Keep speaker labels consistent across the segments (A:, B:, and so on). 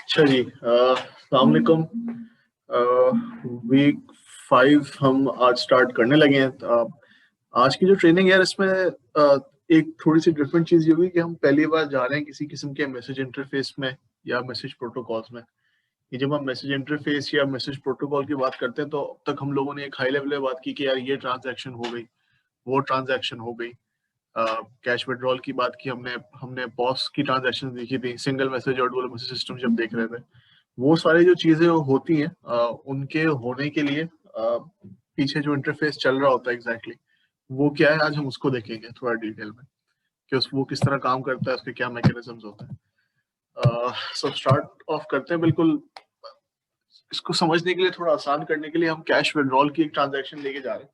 A: अच्छा जी, अस्सलाम वालेकुम। वीक 5 हम आज स्टार्ट करने लगे हैं। आज की जो ट्रेनिंग है यार, इसमें एक थोड़ी सी डिफरेंट चीज़ ये हुई कि हम पहली बार जा रहे हैं किसी किस्म के मैसेज इंटरफेस में या मैसेज प्रोटोकॉल्स में। ये जब हम मैसेज इंटरफेस या मैसेज प्रोटोकॉल की बात करते हैं तो अब तक हम लोगों ने एक हाई लेवल पे बात की कि यार ये ट्रांजैक्शन हो गई, वो ट्रांजैक्शन हो गई। कैश विड्रॉल की बात की हमने हमने पॉस की ट्रांजैक्शन देखी थी, सिंगल मैसेज और डुअल मैसेज सिस्टम जब देख रहे थे। वो सारी जो चीजें होती हैं, उनके होने के लिए पीछे जो इंटरफेस चल रहा होता है एग्जैक्टली वो क्या है, आज हम उसको देखेंगे थोड़ा डिटेल में कि वो किस तरह काम करता है, उसके क्या मैकेनिज्म्स होते हैं। सो स्टार्ट ऑफ करते हैं। बिल्कुल इसको समझने के लिए, थोड़ा आसान करने के लिए हम कैश विड्रॉल की एक ट्रांजैक्शन लेके जा रहे हैं।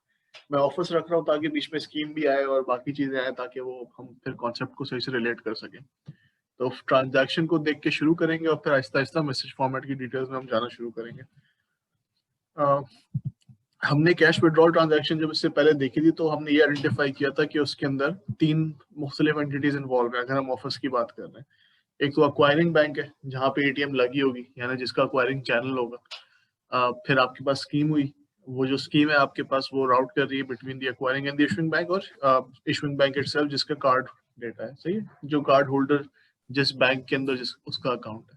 A: मैं ऑफिस रख रहा हूँ ताकि बीच में स्कीम भी आए और बाकी चीजें आए, ताकि वो हम फिर कॉन्सेप्ट को सही से रिलेट कर सकें। तो ट्रांजैक्शन को देख के शुरू करेंगे और फिर आहिस्ता आहिस्ता मैसेज फॉर्मेट की डिटेल्स में हम जाना शुरू करेंगे। हमने कैश विड्रॉल ट्रांजैक्शन जब इससे पहले देखी थी तो हमने ये आइडेंटिफाई किया था कि उसके अंदर 3 मुख्तलिफ एंटिटीज इन्वॉल्व है। अगर हम ऑफिस की बात कर रहे हैं, एक तो अक्वायरिंग बैंक है जहाँ पे एटीएम लगी होगी, यानी जिसका अक्वायरिंग चैनल होगा। फिर आपके पास स्कीम हुई, वो जो स्कीम है आपके पास वो राउट कर रही है between the acquiring and the issuing bank, और इशुइंग बैंक इटसेल्फ जिसका कार्ड डेटा है, सही है, जो कार्ड होल्डर जिस बैंक के अंदर जिस उसका अकाउंट है।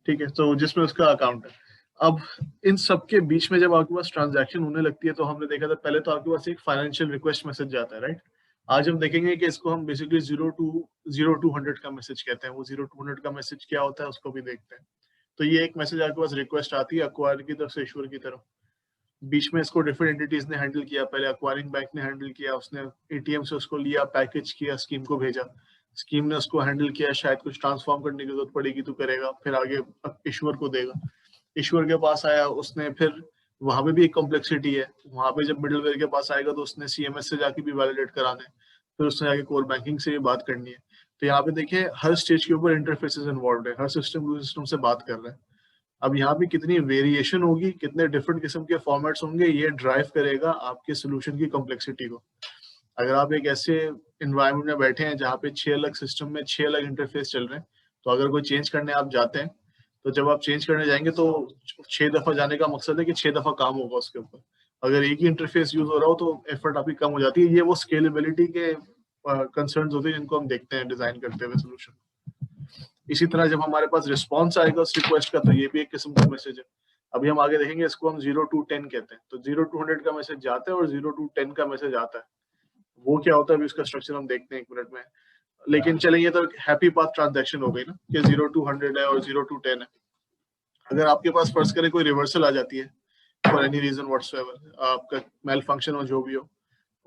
A: ठीक है, तो जिसमें उसका अकाउंट है। अब इन सब के बीच में जब आपके पास ट्रांजैक्शन होने लगती है तो हमने देखा था पहले तो आपके पास एक फाइनेंशियल रिक्वेस्ट मैसेज जाता है, राइट। आज हम देखेंगे कि इसको हम बेसिकली 0 to 100 का मैसेज कहते हैं। वो 0 to 100 का मैसेज क्या होता है उसको भी देखते हैं। तो ये एक मैसेज आपके पास रिक्वेस्ट आती है अक्वायर की तरफ से इशूर की तरफ। बीच में इसको डिफरेंट एंटिटीज ने हैंडल किया। पहले एक्वायरिंग बैंक ने हैंडल किया, उसने एटीएम से उसको लिया, पैकेज किया, स्कीम को भेजा, स्कीम ने उसको हैंडल किया, शायद कुछ ट्रांसफॉर्म करने की जरूरत पड़ेगी तो करेगा, फिर आगे ईश्वर को देगा। ईश्वर के पास आया, उसने फिर वहां पे भी एक कॉम्प्लेक्सिटी है। वहां पे जब मिडिलवेयर के पास आएगा तो उसने सीएमएस से जाके भी वैलिडेट कराना है, फिर उसने जाके कोर बैंकिंग से भी बात करनी है। तो यहाँ पे देखिए हर स्टेज के ऊपर इंटरफेसेस इन्वॉल्व है, हर सिस्टम से बात कर रहे हैं। अब यहाँ पे कितनी वेरिएशन होगी, कितने डिफरेंट किस्म के फॉर्मेट्स होंगे, ये ड्राइव करेगा आपके सोल्यूशन की कॉम्प्लेक्सिटी को। अगर आप एक ऐसे इन्वायरमेंट में बैठे हैं जहाँ पे 6 अलग सिस्टम में 6 अलग इंटरफेस चल रहे हैं, तो अगर कोई चेंज करने आप जाते हैं, तो जब आप चेंज करने जाएंगे तो 6 दफा जाने का मकसद है कि 6 दफा काम होगा उसके ऊपर। अगर एक ही इंटरफेस यूज हो रहा हो तो एफर्ट आपकी कम हो जाती है। ये वो स्केलेबिलिटी के कंसर्न्स होते हैं जिनको हम देखते हैं डिजाइन करते हुए सोल्यूशन। इसी तरह जब हमारे पास रिस्पॉन्स आएगा उस रिक्वेस्ट का, तो ये भी एक किस्म का मैसेज है। अभी हम आगे देखेंगे, इसको हम 0 to 10 कहते हैं। तो 0 to 100 का मैसेज जाता है और 0 to 10 का मैसेज आता है। वो क्या होता है अभी उसका स्ट्रक्चर हम देखते हैं 1 मिनट में। लेकिन चलें, ये तो हैप्पी पाथ ट्रांजैक्शन हो गई ना कि 0 to 100 है और 0 to 10 है। अगर आपके पास फर्ज करें कोई रिवर्सल आ जाती है फॉर एनी रीजन व्हाटसोएवर, आपका मेल फंक्शन हो जो भी हो,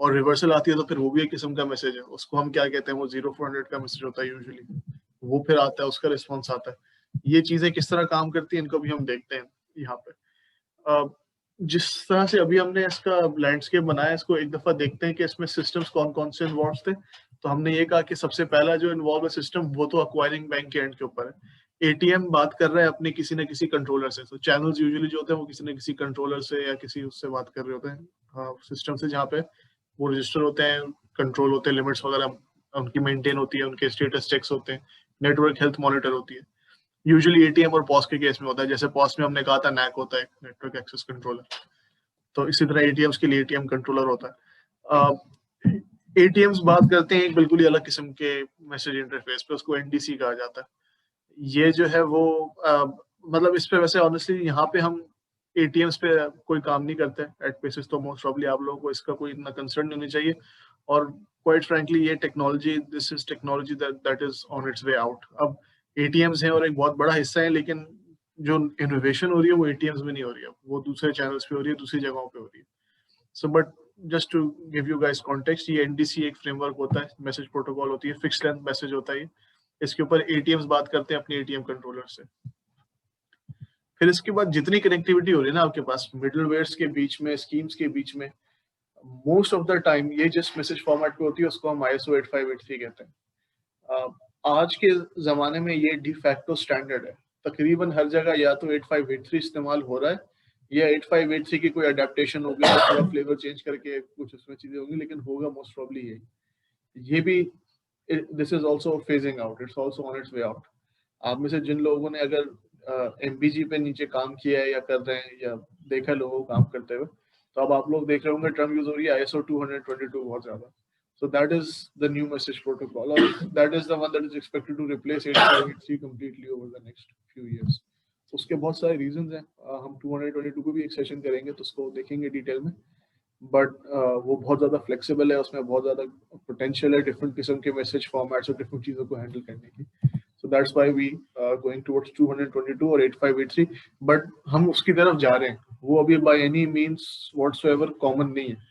A: और रिवर्सल आती है, तो फिर वो भी एक किस्म का मैसेज है। उसको हम क्या कहते हैं, वो 0 to 100 का मैसेज होता है यूजुअली। वो फिर आता है, उसका रिस्पॉन्स आता है। ये चीजें किस तरह काम करती हैं इनको भी हम देखते हैं यहाँ पे। जिस तरह से अभी हमने इसका लैंडस्केप बनाया, इसको एक दफा देखते हैं कि इसमें सिस्टम्स कौन कौन से इन्वॉल्व थे। तो हमने ये कहा कि सबसे पहला जो इन्वॉल्व है सिस्टम, वो तो एक्वायरिंग बैंक के एंड के ऊपर है। एटीएम बात कर रहा है अपने किसी न किसी कंट्रोलर से। तो चैनल्स यूजुअली जो होते हैं वो किसी न किसी कंट्रोलर से या किसी उससे बात कर रहे होते हैं, सिस्टम से, जहाँ पे वो रजिस्टर होते हैं, कंट्रोल होते हैं, लिमिट्स वगैरह उनकी मेंटेन होती है, उनके स्टेटस चेक्स होते हैं, नेटवर्क हेल्थ मॉनिटर होती है। यूजुअली एटीएम और पॉस के केस में होता है। जैसे पॉस में हमने कहा था नैक होता है, नेटवर्क एक्सेस कंट्रोलर, तो इसी तरह एटीएम्स के लिए एटीएम कंट्रोलर होता है। एटीएम्स बात करते हैं एक बिल्कुल ही अलग किस्म के मैसेज इंटरफेस पे, उसको एनडीसी कहा जाता है। ये जो है वो मतलब इस पे वैसे ऑनेस्टली यहाँ पे हम एटीएम्स पे कोई काम नहीं करते एट बेसिस, तो मोस्ट प्रॉब्ली आप लोगों को इसका कोई इतना कंसर्न नहीं होना चाहिए। और क्वाइट फ्रैंकली ये technology, this is technology that is on it's way out. अब एटीएम्स हैं और एक बहुत बड़ा हिस्सा है, लेकिन जो इनोवेशन हो रही है वो एटीएम्स में नहीं हो रही है, वो दूसरे चैनल्स पे हो रही है, दूसरी जगहों पे हो रही है। So but just to give you guys context, ये एनडीसी एक फ्रेमवर्क होता है, मैसेज प्रोटोकॉल होती है, फिक्स लेंथ मैसेज होता है। इसके ऊपर एटीएम्स बात करते हैं अपने एटीएम कंट्रोलर से। फिर इसके बाद जितनी कनेक्टिविटी हो रही है ना आपके पास मिडलवेयर्स के बीच में, स्कीम्स के बीच में, मोस्ट ऑफ द टाइम ये जिस मैसेज फॉर्मेट पे होती है उसको हम ISO 8583 कहते हैं। आज के जमाने में ये डिफैक्टो स्टैंडर्ड है। तकरीबन हर जगह या तो 8583 इस्तेमाल हो रहा है या 8583 की कोई अडेप्टेशन होगी, थोड़ा फ्लेवर चेंज करके कुछ उसमें चीजें होंगी, लेकिन होगा मोस्ट प्रॉब्ली यही। ये भी this is also phasing out, it's also on it's way out. आप में से जिन लोगों ने अगर MBG पे नीचे काम किया है या कर रहे हैं या देखा लोगों को काम करते हुए, तो अब आप लोग देख रहे होंगे टर्म यूज हो रही है ISO 222 बहुत ज्यादा। So that is the new message protocol, or that is the one that is expected to replace 8583 completely over the next few years. उसके बहुत सारे रीजंस हैं, हम 222 को भी एक सेशन करेंगे तो उसको देखेंगे डिटेल में, बट वो बहुत ज़्यादा फ्लेक्सिबल है, उसमें बहुत ज़्यादा पोटेंशियल है डिफरेंट किस्म के मैसेज फॉर्मेट्स और डिफरेंट चीज़ों को हैंडल करने की। So that's why we are going towards 222 और 8583, बट हम उसकी तरफ जा रहे हैं। वो अभी by any means whatsoever common नहीं है।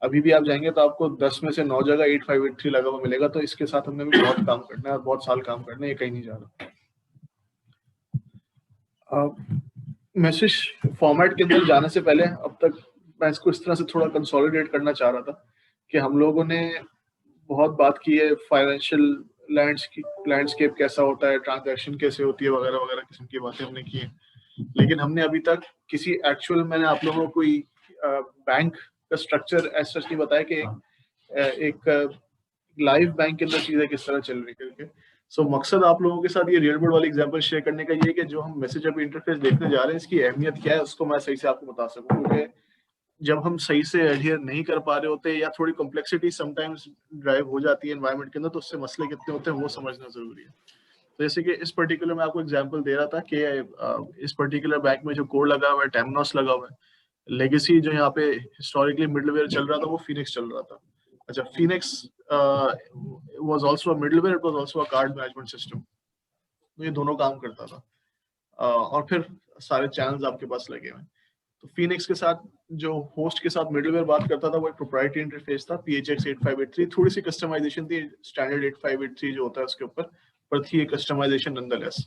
A: अभी भी आप जाएंगे तो आपको 10 में से 9 जगह 8583 लगा हुआ मिलेगा, तो इसके साथ हमने भी बहुत काम करना है और बहुत साल काम करना है, ये कहीं नहीं जा रहा। मैसेज फॉर्मेट के अंदर जाने से पहले अब तक मैं इसको इस तरह से थोड़ा कंसोलिडेट करना चाह रहा था कि हम लोगों ने बहुत बात की है फाइनेंशियल लैंडस्केप कैसा होता है, ट्रांजैक्शन कैसे होती है, वगैरह वगैरह किस्म की बातें हमने की हैं, लेकिन हमने अभी तक किसी एक्चुअल, मैंने आप लोगों को कोई बैंक का स्ट्रक्चर ऐसा नहीं बताया कि एक लाइव बैंक के अंदर चीजें किस तरह चल रही करके। सो मकसद आप लोगों के साथ ये रियल वर्ल्ड वाली एग्जांपल शेयर करने का ये है कि जो हम मैसेज अप इंटरफेस देखने जा रहे हैं इसकी अहमियत क्या है, उसको मैं सही से आपको बता सकूं, क्योंकि जब हम सही से एडहियर नहीं कर पा रहे होते या थोड़ी कॉम्प्लेक्सिटी समटाइम्स ड्राइव हो जाती है एनवायरनमेंट के अंदर, तो उससे मसले कितने होते हैं वो समझना जरूरी है। तो जैसे कि इस पर्टिकुलर मैं आपको एग्जांपल दे रहा था कि इस पर्टिकुलर बैंक में जो कोड लगा हुआ है, टेमनोस लगा हुआ है, लेगेसी जो यहाँ पे हिस्टोरिकली मिडलवेयर चल रहा था वो फिनिक्स चल रहा था। अच्छा, Phoenix was also a middleware, it was also a card management system, तो ये दोनों काम करता था। और फिर सारे चैनल्स आपके पास लगे हुए। तो फिनिक्स के साथ जो होस्ट के साथ मिडलवेयर बात करता था वो एक प्रोप्राइटरी इंटरफेस था, PHX 8583, थोड़ी सी कस्टमाइजेशन थी स्टैंडर्ड 8583 जो होता है उसके ऊपर, पर थी कस्टमाइजेशन नॉनदलेस।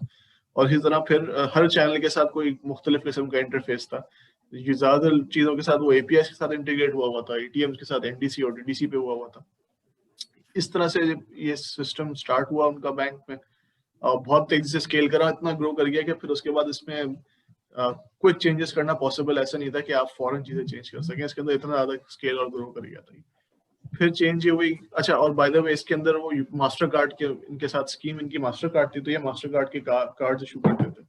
A: और इस तरह फिर हर चैनल के साथ कोई मुख्तलिफ किस्म का इंटरफेस था। ये ज्यादातर चीजों के साथ वो APIs के साथ इंटीग्रेट हुआ था, ATMs के साथ NDC और DDC पे हुआ था। इस तरह से ये सिस्टम स्टार्ट हुआ उनका बैंक में, बहुत तेजी से स्केल करा, इतना ग्रो कर गया कि फिर उसके बाद इसमें क्विक चेंजेस करना पॉसिबल ऐसा नहीं था कि आप फॉरन चीजें चेंज कर सकें, इसके अंदर इतना ज्यादा स्केल और ग्रो कर गया था। फिर चेंज ये हुई। अच्छा, और बाय द वे इसके अंदर वो मास्टर कार्ड के इनके साथ स्कीम इनकी मास्टर कार्ड थी, तो ये मास्टर कार्ड के कार्ड इशू करते थे।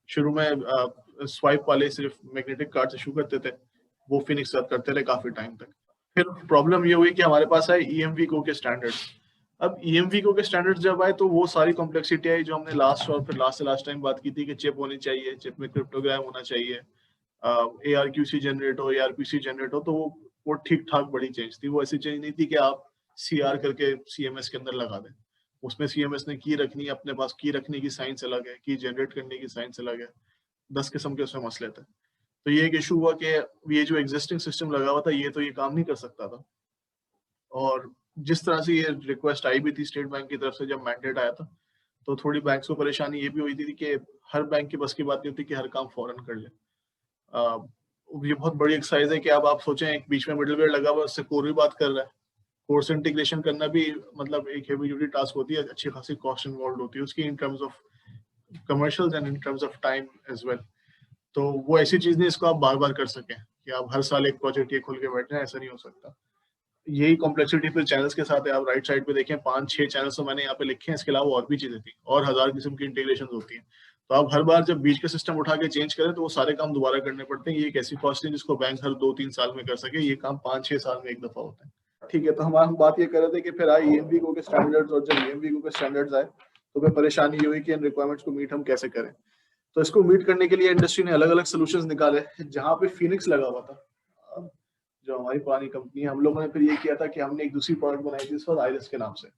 A: शुरू में स्वाइप वाले सिर्फ मैग्नेटिक कार्ड इशू करते थे, वो फिनिक्स साथ करते रहे काफी टाइम तक। फिर प्रॉब्लम ये हुई कि हमारे पास आए EMVCO के स्टैंडर्ड्स। अब EMVCO के स्टैंडर्ड्स जब आए तो वो सारी कॉम्प्लेक्सिटी आई जो हमने लास्ट और फिर लास्ट टाइम बात की थी कि चिप होनी चाहिए, चिप में क्रिप्टोग्राम होना चाहिए, ARQC जनरेट हो, ARPC जनरेट हो, तो वो ठीक ठाक बड़ी चेंज थी। वो ऐसी चेंज नहीं थी कि आप CR करके CMS के अंदर लगा दें। उसमें CMS ने की रखनी है अपने पास, की रखने की साइंस अलग है, की जनरेट करने की साइंस अलग है, 10 किस्म के उसमें मसले थे। तो ये एक इशू हुआ कि ये जो एग्जिस्टिंग सिस्टम लगा हुआ था ये तो ये काम नहीं कर सकता था। और जिस तरह से ये रिक्वेस्ट आई भी थी स्टेट बैंक की तरफ से जब मैंडेट आया था, तो थोड़ी बैंक्स को परेशानी ये भी हुई थी कि हर बैंक की बस की बात नहीं होती कि हर काम फौरन कर ले। ये बहुत बड़ी एक्सरसाइज है कि अब आप सोचें एक बीच में मिडलवेयर लगा हुआ है, उससे कोर भी बात कर रहा है, कोर से इंटीग्रेशन करना भी मतलब एक हेवी ड्यूटी टास्क होती है, अच्छी खासी कॉस्ट इन्वॉल्व होती है उसकी in terms of commercials and in terms of time as well. तो वो ऐसी चीज नहीं इसको आप बार बार कर सकें कि आप हर साल एक प्रोजेक्ट ये खोल के बैठ जाए, ऐसा नहीं हो सकता। यही कॉम्प्लेक्सिटी फिर चैनल्स के साथ है। आप राइट साइड पे देखें 5-6 चैनल्स तो मैंने यहाँ पे लिखे हैं, इसके अलावा और भी चीजें थी और 1000 किस्म की इंटीग्रेशन होती है। तो आप हर बार जब बीच का सिस्टम उठा के चेंज करें तो वो सारे काम दोबारा करने पड़ते हैं। ये एक ऐसी कॉस्ट है जिसको बैंक हर 2-3 साल में कर सके, ये काम 5-6 साल में एक दफा होता है। ठीक है, तो हम बात ये कर रहे थे कि फिर आए EMVCO के स्टैंडर्ड्स, और जब EMVCO के स्टैंडर्ड्स आए तो फिर परेशानी ये हुई कि इन रिक्वायरमेंट्स को मीट हम कैसे करें। तो इसको मीट करने के लिए इंडस्ट्री ने अलग अलग सोल्यूशंस निकाले। जहाँ पे फिनिक्स लगा हुआ था, जो हमारी पुरानी कंपनी है, हम लोगों ने फिर ये किया था कि हमने एक दूसरी प्रोडक्ट बनाई थी इस वक्त आइरिस के नाम से।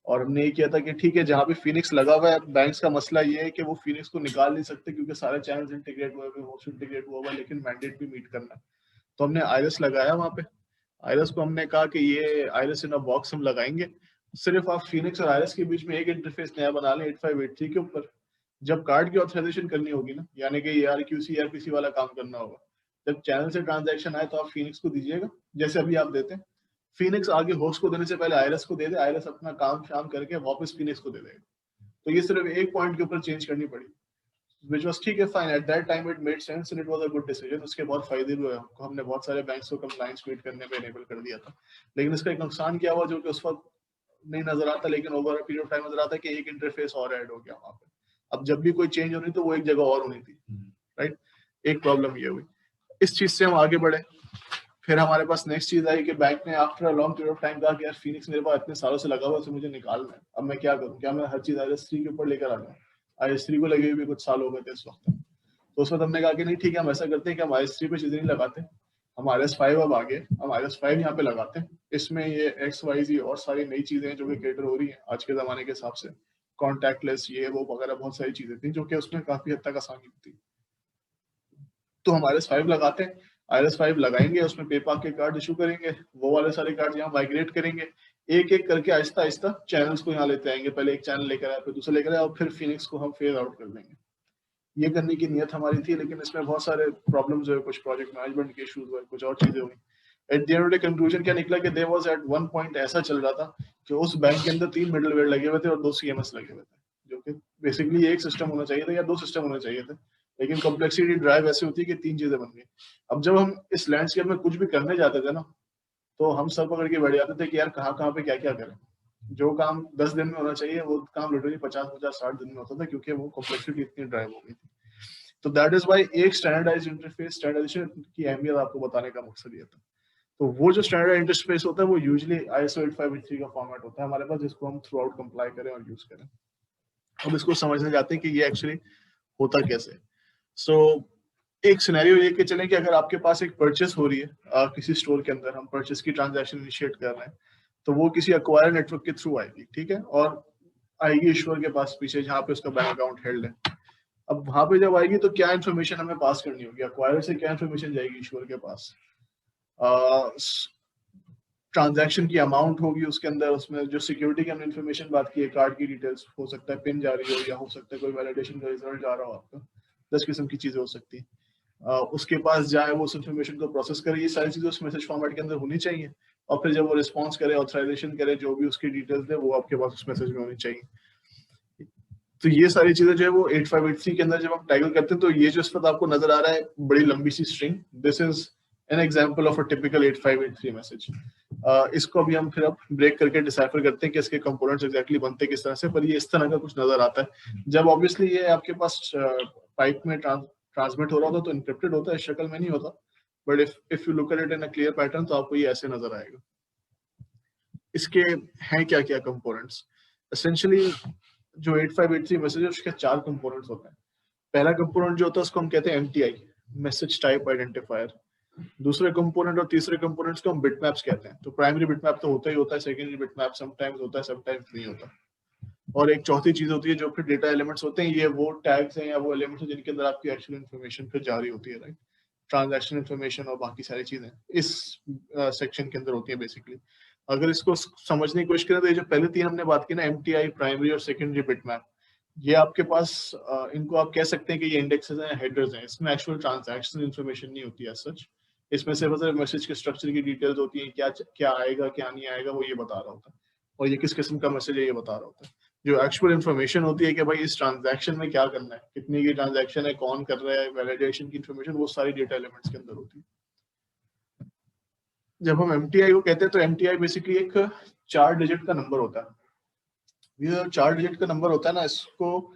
A: और हमने ये किया था कि ठीक है, जहाँ पे फिनिक्स लगा हुआ है, बैंक्स का मसला ये है कि वो फिनिक्स को निकाल नहीं सकते क्योंकि सारे चैनल्स इंटीग्रेट हुए हुए, होस्ट इंटीग्रेट हुआ हुआ, लेकिन मैंडेट भी मीट करना है। तो हमने आइरिस लगाया वहाँ पे। आइरिस को हमने कहा कि ये आइरिस इन अ बॉक्स हम लगाएंगे, सिर्फ आप फिनिक्स और आइरिस के बीच में एक इंटरफेस नया बना लें 8583 के ऊपर। जब कार्ड की ऑथराइजेशन करनी होगी ना, यानी कि ARQC ARPC वाला काम करना होगा, जब चैनल से ट्रांजैक्शन आए तो आप फिनिक्स को दीजिएगा जैसे अभी आप देते हैं। फिनिक्स आगे होस्ट को देने से पहले आइरिस को दे दे, आइरिस अपना काम शाम करके वापस फिनिक्स को दे देगा। तो ये सिर्फ एक पॉइंट के ऊपर चेंज करनी पड़ी, which was ठीक है, fine, at that time it made sense and it was a good decision। उसके बहुत फायदे भी हुए हमको, हमने बहुत सारे बैंक्स को कंप्लायंस मीट करने में एनेबल कर दिया था। लेकिन इसका एक नुकसान क्या हुआ जो कि उस वक्त नहीं नजर आता, लेकिन ओवर पीरियड ऑफ टाइम नजर आता है कि एक इंटरफेस और ऐड हो गया वहां पे। अब जब भी कोई चेंज होनी तो वो एक जगह और होनी थी, राइट। एक प्रॉब्लम ये हुई, इस चीज से हम आगे बढ़े। फिर हमारे पास नेक्स्ट चीज आई कि बैंक ने after a long period of time कहा कि यार फिनिक्स मेरे पास इतने सालों से लगा हुआ है, मुझे निकालना है, अब मैं क्या करूं, क्या मैं हर चीज IS3 के ऊपर लेकर आ जाऊं? IS3 को लगे हुए भी कुछ साल हो गए थे इस वक्त। तो उस वक्त हमने कहा कि नहीं ठीक है, हम ऐसा करते हैं कि हम IS3 पे चीजें नहीं लगाते, हम IS5 अब आगे हम IS5 यहाँ पे लगाते हैं। इसमें ये XYZ और सारी नई चीजें हैं जो कि कैटर हो रही हैं आज के जमाने के हिसाब से, कॉन्टैक्टलेस ये वो वगैरह बहुत सारी चीजें थी जो कि उसमें काफी हद तक आसानी होती। तो हम IS5 लगाते हैं, IS5 लगाएंगे, उसमें पेपाल के कार्ड इशू करेंगे, वो वाले सारे कार्ड यहाँ माइग्रेट करेंगे, एक एक करके आहिस्ता आहिस्ता चैनल्स को यहाँ लेते आएंगे, पहले एक चैनल लेकर आए, फिर दूसरा लेकर आए, और फिर फिनिक्स को हम फेज आउट कर देंगे। ये करने की नियत हमारी थी, लेकिन इसमें बहुत सारे प्रॉब्लम्स हुए, कुछ प्रोजेक्ट मैनेजमेंट के इश्यूज हुए, कुछ और चीजें हुई। At the end of the conclusion क्या निकला कि there was at one point ऐसा चल रहा था कि उस बैंक के अंदर 3 मिडलवेयर लगे हुए थे और 2 CMS लगे हुए थे, जो कि बेसिकली एक सिस्टम होना चाहिए था या 2 सिस्टम होने चाहिए थे, लेकिन कॉम्प्लेक्सिटी ड्राइव ऐसी होती है कि 3 चीजें बन गई। अब जब हम इस लैंडस्केप में कुछ भी करने जाते थे ना, तो हम सर पकड़ के बैठ जाते थे कि यार कहाँ कहाँ पे क्या क्या करें। जो काम 10 दिन में होना चाहिए वो काम लिटरली 50-50-60 दिन में होता था, क्योंकि वो कॉम्प्लेक्सिटी इतनी ड्राइव हो गई थी। तो दैट इज वाई एक स्टैंडर्डाइज्ड इंटरफेस, स्टैंडर्डाइजेशन की अहमियत आपको बताने का मकसद ये था। तो वो जो स्टैंडर्ड इंटरफेस होता है वो यूजुअली ISO 8583 का फॉर्मेट होता है हमारे पास, जिसको हम थ्रू आउट कंप्लाई करें और यूज करें। अब इसको समझने जाते हैं कि ये एक्चुअली होता कैसे। सो एक सिनेरियो ये कि चलें कि अगर आपके पास एक परचेस हो रही है किसी स्टोर के अंदर, हम परचेस की ट्रांजैक्शन इनिशिएट कर रहे हैं, तो वो किसी एक्वायर नेटवर्क के थ्रू आएगी, ठीक है, और आएगी ईश्वर के पास पीछे, जहाँ पे उसका बैंक अकाउंट हेल्ड है। अब वहां पे जब आएगी तो क्या इन्फॉर्मेशन हमें पास करनी होगी, एक्वायर से क्या इन्फॉर्मेशन जाएगी ईश्वर के पास? ट्रांजैक्शन की अमाउंट होगी उसके अंदर, उसमें जो सिक्योरिटी की हमने इन्फॉर्मेशन बात की है, कार्ड की डिटेल्स, हो सकता है पिन जा रही हो, या हो सकता है कोई वैलिडेशन का रिजल्ट जा रहा हो आपका, 10 किस्म की चीजें हो सकती है। उसके पास जाए, वो उस इन्फॉर्मेशन को प्रोसेस करे, ये सारी चीजें उस मैसेज फॉर्मेट के अंदर होनी चाहिए, और फिर जब वो रिस्पॉन्स करे, ऑथराइजेशन करे, जो भी उसकी डिटेल्स दे वो आपके पास उस मैसेज में होनी चाहिए। तो ये सारी चीजें जो है वो 8583 के अंदर जब हम टैगल करते हैं, तो ये जो इस वक्त आपको नजर आ रहा है बड़ी लंबी सी string, this is an example of a typical 8583 message. इसको अभी हम फिर अब ब्रेक करके डिसाइफर करते हैं कि इसके कंपोनेंट्स एग्जैक्टली बनते किस तरह से, पर ये इस तरह का कुछ नजर आता है। जब ऑब्वियसली ये आपके पास पाइप में ट्रांसमिट हो रहा होता तो इनक्रिप्टेड होता है, इस शक्ल में नहीं होता, but if you look at it in a clear pattern तो आपको ये ऐसे नजर आएगा। इसके हैं क्या क्या कंपोनेंट्स? एसेंशियली जो 8583 मैसेज है उसके 4 कंपोनेंट्स होते हैं। पहला कंपोनेंट जो होता है उसको हम कहते हैं MTI, मैसेज टाइप आइडेंटिफायर। दूसरे कंपोनेंट और तीसरे कंपोनेंट्स को हम बिटमैप्स कहते हैं। तो प्राइमरी बिटमैप तो होता ही होता है, सेकेंडरी बिटमैप समटाइम्स होता है, समटाइम्स नहीं होता। और एक चौथी चीज होती है जो फिर डेटा एलिमेंट्स होते हैं, ये वो टैग्स हैं या वो एलिमेंट्स हैं जिनके अंदर आपकी एक्चुअल इन्फॉर्मेशन फिर जारी होती है, राइट, ट्रांजैक्शन इन्फॉर्मेशन और बाकी सारी चीजें इस सेक्शन के अंदर होती है बेसिकली। अगर इसको समझने की कोशिश करें तो ये जो पहले 3 हमने बात की ना, MTI, प्राइमरी और सेकेंडरी बिटमैप, ये आपके पास इनको आप कह सकते हैं कि ये इंडेक्सेस हैं, हेडर्स हैं, इसमें एक्चुअल ट्रांजैक्शन इन्फॉर्मेशन नहीं होती है सच। इसमें सिर्फ मैसेज के स्ट्रक्चर की डिटेल्स होती हैं, क्या क्या आएगा क्या नहीं आएगा वो ये बता रहा होता है, और ये किस किस्म का मैसेज है ये बता रहा होता है। जो एक्चुअल इन्फॉर्मेशन होती है कि भाई इस ट्रांजैक्शन में क्या करना है, कितनी की ट्रांजैक्शन है, कौन कर रहा है, वैलिडेशन की इन्फॉर्मेशन, वो सारी डेटा एलिमेंट्स के अंदर होती है। जब हम MTI को कहते हैं तो MTI बेसिकली एक 4 डिजिट का नंबर होता है। ये 4 डिजिट का नंबर होता है ना, इसको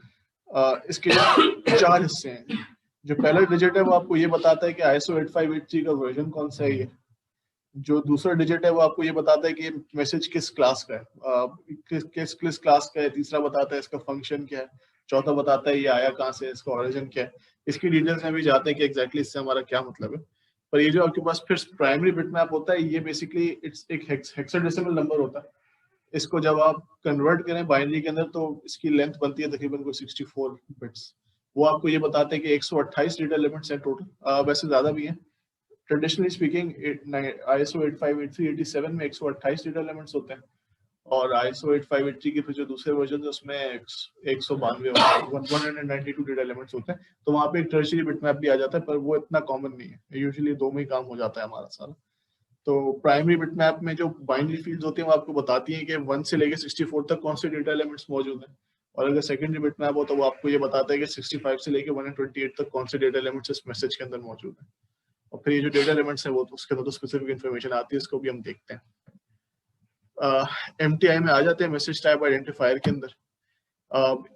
A: इसके 4 हिस्से हैं। जो पहला डिजिट है वो आपको ये बताता है कि ISO 8583 का वर्जन कौन सा है ये। जो दूसरा डिजिट है वो आपको ये बताता है कि मैसेज किस क्लास का है, किस क्लास का है। तीसरा बताता है इसका फंक्शन क्या है। चौथा बताता है ये आया कहाँ से, इसका ओरिजिन क्या है। इसकी डिटेल्स में भी जाते हैं कि एग्जैक्टली इससे हमारा क्या मतलब है। पर ये जो आपके पास फिर प्राइमरी बिटमैप होता है, ये बेसिकली इट्स एक हेक्साडेसिमल नंबर होता है। इसको जब आप कन्वर्ट करें बाइनरी के अंदर तो इसकी लेंथ बनती है तकरीबन कोई 64 बिट्स। वो आपको ये बताते हैं कि 128 डेटा एलिमेंट्स हैं टोटल, वैसे ज्यादा भी हैं। ट्रेडिशनली स्पीकिंग ISO 8583 87 में 128 डेटा एलिमेंट्स होते हैं, और ISO 8583 के फिर जो दूसरे वर्जन है उसमें 192 192 डेटा एलिमेंट्स होते हैं। तो वहाँ पे एक टर्शियरी बिटमैप भी आ जाता है, पर वो इतना कॉमन नहीं है, यूजुअली 2 में ही काम हो जाता है हमारा सारा। तो प्राइमरी बिटमैप में जो बाइनरी फील्ड्स होती हैं वो आपको बताती हैं कि 1 से लेकर 64 तक कौन से डेटा एलिमेंट्स मौजूद हैं, और अगर सेकेंडरी बिटमैप हो तो वो आपको ये बताता है कि 65 से लेकर 128 तक कौन से डेटा एलिमेंट्स इस मैसेज के अंदर मौजूद हैं। और फिर ये जो डेटा एलिमेंट्स हैं वो तो उसके अंदर तो स्पेसिफिक इन्फॉर्मेशन आती है, इसको भी हम देखते हैं। MTI में आ जाते हैं मैसेज टाइप आइडेंटिफायर के अंदर।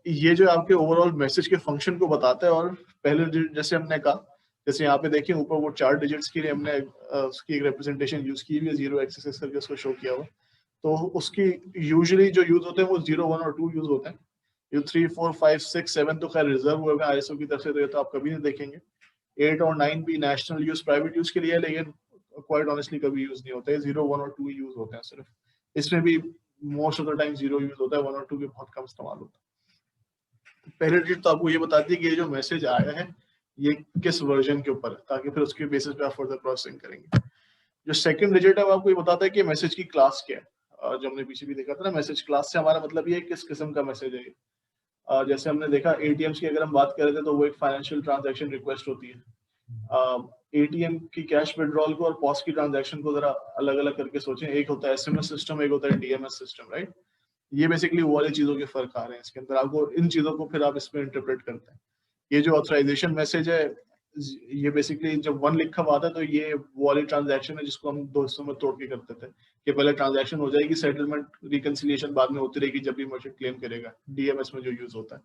A: ये जो आपके ओवरऑल मैसेज के फंक्शन को बताता है, और पहले जैसे हमने कहा, जैसे यहाँ पे देखिए ऊपर वो 4 डिजिट्स के लिए हमने उसकी एक रिप्रेजेंटेशन यूज की हुई है, 0 एक्सेस करके उसको शो किया हुआ। तो उसकी यूजुअली जो यूज होते हैं वो 0, 1 और 2 यूज होते हैं। ये 3, 4, 5, 6, 7 तो खैर रिजर्व हुए हैं ISO की तरफ से, तो ये तो आप कभी नहीं देखेंगे। 8 और 9 भी नेशनल यूज, प्राइवेट यूज के लिए है, लेकिन क्वाइट ऑनेस्टली कभी यूज नहीं होते हैं। 0, 1 और 2 यूज होते हैं सिर्फ। इसमें भी most of the time 0 use होता है, 1 और 2 भी बहुत कम इस्तेमाल होता है। पहले डिजिट तो आपको ये बताती है कि ये जो मैसेज आया है ये किस वर्जन के ऊपर है, ताकि फिर उसके बेसिस पे आप फर्दर प्रोसेसिंग करेंगे। जो सेकंड डिजिट है वो आपको ये बताता है कि मैसेज की क्लास क्या है। जो हमने पीछे भी देखा था ना, मैसेज क्लास से हमारा मतलब ये किस किस्म का मैसेज है। जैसे हमने देखा ATMs की अगर हम बात कर रहे थे तो वो एक फाइनेंशियल ट्रांजैक्शन रिक्वेस्ट होती है। ATM की कैश विड्रॉल को और पॉस की ट्रांजैक्शन को जरा अलग अलग करके सोचें। एक होता है SMS सिस्टम, एक होता है DMS सिस्टम, राइट। ये बेसिकली वो वाली चीजों के फर्क आ रहे हैं इसके अंदर। आपको इन चीजों को फिर आप इसमें इंटरप्रेट करते हैं। ये जो ऑथराइजेशन मैसेज है, ये बेसिकली जब 1 लिखा हुआ था तो ये वो वाली ट्रांजैक्शन है जिसको हम 2 हिस्सों में तोड़ के करते थे कि पहले ट्रांजैक्शन हो जाएगी, सेटलमेंट रिकंसिलिएशन बाद में होती रहेगी जब भी मर्चेंट क्लेम करेगा। DMS में जो यूज होता है।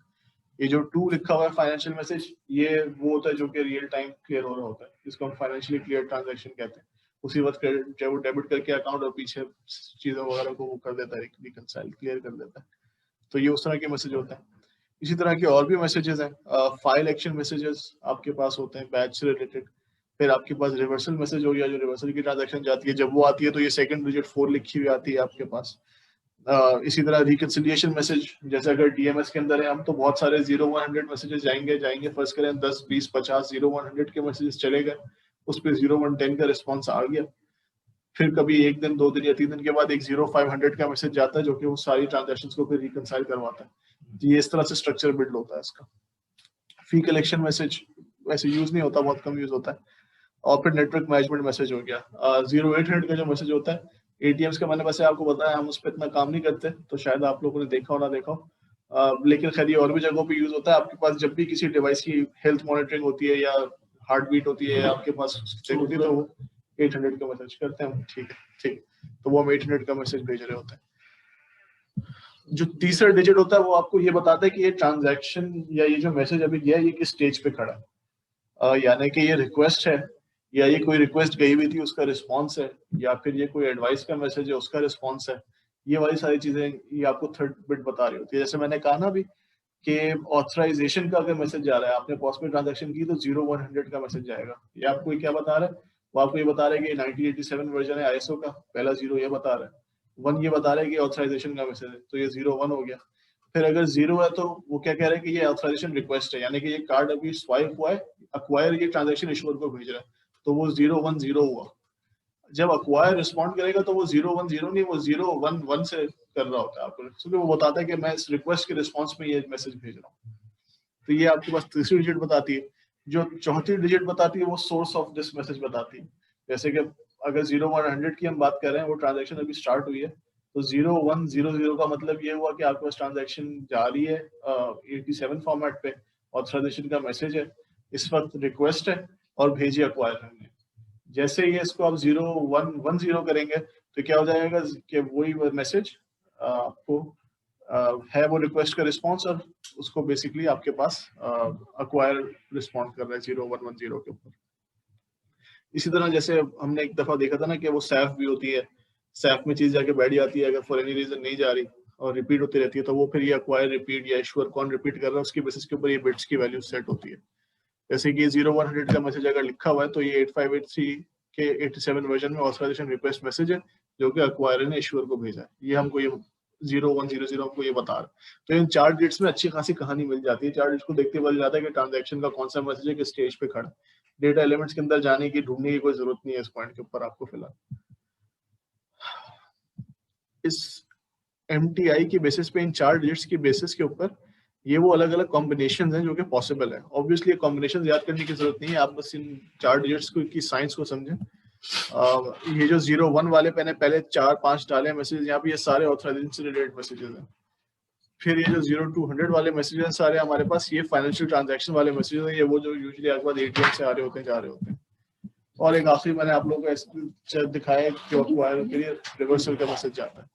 A: ये जो 2 लिखा हुआ है फाइनेंशियल मैसेज, ये वो होता है जो कि रियल टाइम क्लियर हो रहा होता है, जिसको हम फाइनेंशियली क्लियर ट्रांजैक्शन कहते हैं। उसी वक्त जब वो डेबिट करके अकाउंट और पीछे चीजों वगैरह को वो कर देता है, रिकंसाइल क्लियर कर देता है। तो ये उस तरह के मैसेज होता है। इसी तरह के और भी मैसेजेस हैं। फाइल एक्शन मैसेजेस आपके पास होते हैं बैच से रिलेटेड। फिर आपके पास रिवर्सल मैसेज हो गया, जो रिवर्सल की ट्रांजैक्शन जाती है, जब वो आती है तो ये सेकंड डिजिट 4 लिखी हुई आती है आपके पास। इसी तरह रिकंसिलिएशन मैसेज, जैसे अगर DMS के अंदर है हम, तो बहुत सारे 0-100 मैसेजेस जाएंगे फर्स्ट करें 10, 20, 50 0-100 के मैसेजेस चले गए, उस पर 0-110 का रिस्पॉन्स आ गया। फिर कभी 1 दिन 2 दिन या 3 दिन के बाद एक 0-500 का मैसेज जाता है जो कि वो सारी ट्रांजैक्शंस को फिर रिकंसाइल करवाता है। तो ये इस तरह से स्ट्रक्चर बिल्ड होता है इसका। फी कलेक्शन मैसेज वैसे यूज नहीं होता, बहुत कम यूज होता है। और फिर नेटवर्क मैनेजमेंट मैसेज हो गया। 0800 का जो मैसेज होता है ATMs का, मैंने वैसे आपको बताया हम उस पर इतना काम नहीं करते, तो शायद आप लोगों ने देखा हो ना देखा हो। लेकिन खैर ये और भी जगहों पे यूज होता है। आपके पास जब भी किसी डिवाइस की हेल्थ मॉनिटरिंग होती है या हार्ट बीट होती है, आपके पास चेक होती है, तो वो 800 का मैसेज करते हैं हम। ठीक है, ठीक। तो वो हम 800 का मैसेज भेज रहे होते हैं। जो तीसरा डिजिट होता है वो आपको ये बताता है कि ये ट्रांजैक्शन या ये जो मैसेज अभी गया है ये किस स्टेज पे खड़ा है। यानी कि ये रिक्वेस्ट है, या ये कोई रिक्वेस्ट गई हुई थी उसका रिस्पॉन्स है, या फिर ये कोई एडवाइस का मैसेज है उसका रिस्पॉन्स है। ये वाली सारी चीजें ये आपको थर्ड बिट बता रही होती है। जैसे मैंने कहा ना अभी कि ऑथराइजेशन का अगर मैसेज जा रहा है, आपने पॉस में ट्रांजैक्शन की तो 0-100 का मैसेज जाएगा। ये आपको क्या बता रहा है? वो आपको ये बता रहा है कि 1987 वर्जन है ISO का, पहला 0 ये बता रहा है, 1 ये बता रहा है कि ऑथराइजेशन का मैसेज है, तो ये 0-1 हो गया। फिर अगर 0 है तो वो क्या कह रहा है कि ये ऑथराइजेशन रिक्वेस्ट है, यानी कि ये कार्ड अभी स्वाइप हुआ है, अक्वायर ये ट्रांजैक्शन इशूअर को भेज रहा है, तो वो 0-1-0 हुआ। जब अक्वायर रिस्पॉन्ड करेगा तो वो 0-1-0 नहीं, वो 0-1-1 से कर रहा होता है आपको, क्योंकि वो बताता है कि मैं इस रिक्वेस्ट के रिस्पॉन्स में ये मैसेज भेज रहा हूँ। तो ये आपके पास तीसरी डिजिट बताती है। जो चौथी डिजिट बताती है वो सोर्स ऑफ दिस मैसेज बताती है। जैसे कि अगर 0-100 की हम बात कर रहे हैं, वो ट्रांजैक्शन अभी स्टार्ट हुई है, तो 0-1-0-0 का मतलब ये हुआ कि आपके पास ट्रांजैक्शन जा रही है 87 फॉर्मेट पे, ऑथराइजेशन का मैसेज है, इस वक्त रिक्वेस्ट है और भेजी अक्वायर ने। जैसे ही इसको आप 0-1-1-0 करेंगे तो क्या हो जाएगा कि वही मैसेज आपको है वो रिक्वेस्ट का रिस्पॉन्स, और उसको बेसिकली आपके पास अक्वायर रिस्पॉन्ड कर रहा है 0-1-1-0 के ऊपर। इसी तरह जैसे हमने एक दफा देखा था ना कि वो सैफ भी होती है, सैफ में चीज जाके बैठ जाती है, अगर फॉर एनी रीजन नहीं जा रही और रिपीट होती रहती है, तो वो फिर ये अक्वायर रिपीट या इश्यूअर कौन रिपीट कर रहा है उसकी बेसिस के ऊपर ये बिट्स की वैल्यू सेट होती है। जैसे कि 0-100 का मैसेज अगर लिखा हुआ है तो ये 8583 के 87 वर्जन में ऑथराइजेशन रिक्वेस्ट मैसेज है जो कि अक्वायर ने इश्यूअर को भेजा है। ये हमको ये 0-1-0-0 हमको ये बता रहा है। तो इन 4 डिजिट्स में अच्छी खासी कहानी मिल जाती है। 4 डिजिट को देखते हुए जाता है कि ट्रांजैक्शन का कौन सा मैसेज है किस स्टेज पे खड़ा। डेटा एलिमेंट्स के अंदर जाने की ढूंढने की कोई जरूरत नहीं है इस पॉइंट के ऊपर आपको फिलहाल। इस MTI की बेसिस पे, इन 4 डिजिट्स की बेसिस के ऊपर ये वो अलग अलग कॉम्बिनेशन हैं जो कि पॉसिबल है। ऑब्वियसली कॉम्बिनेशन याद करने की जरूरत नहीं है, आप बस इन 4 डिजिट्स की साइंस को समझें। ये जो 0-1 वाले मैंने पहले 4-5 डाले मैसेज, यहाँ पे ये सारे ऑथराइजेशन से रिलेटेड मैसेजेस हैं। फिर ये जो 0-100 वाले मैसेज हैं सारे हमारे पास ये फाइनेंशियल ट्रांजैक्शन वाले मैसेज हैं, ये वो जो यूजुअली आपके पास ATM से आ रहे होते हैं, जा रहे होते हैं। और एक आखिरी मैंने आप लोगों को दिखाया कि अक्वायर के लिए रिवर्सल का मैसेज जाता है।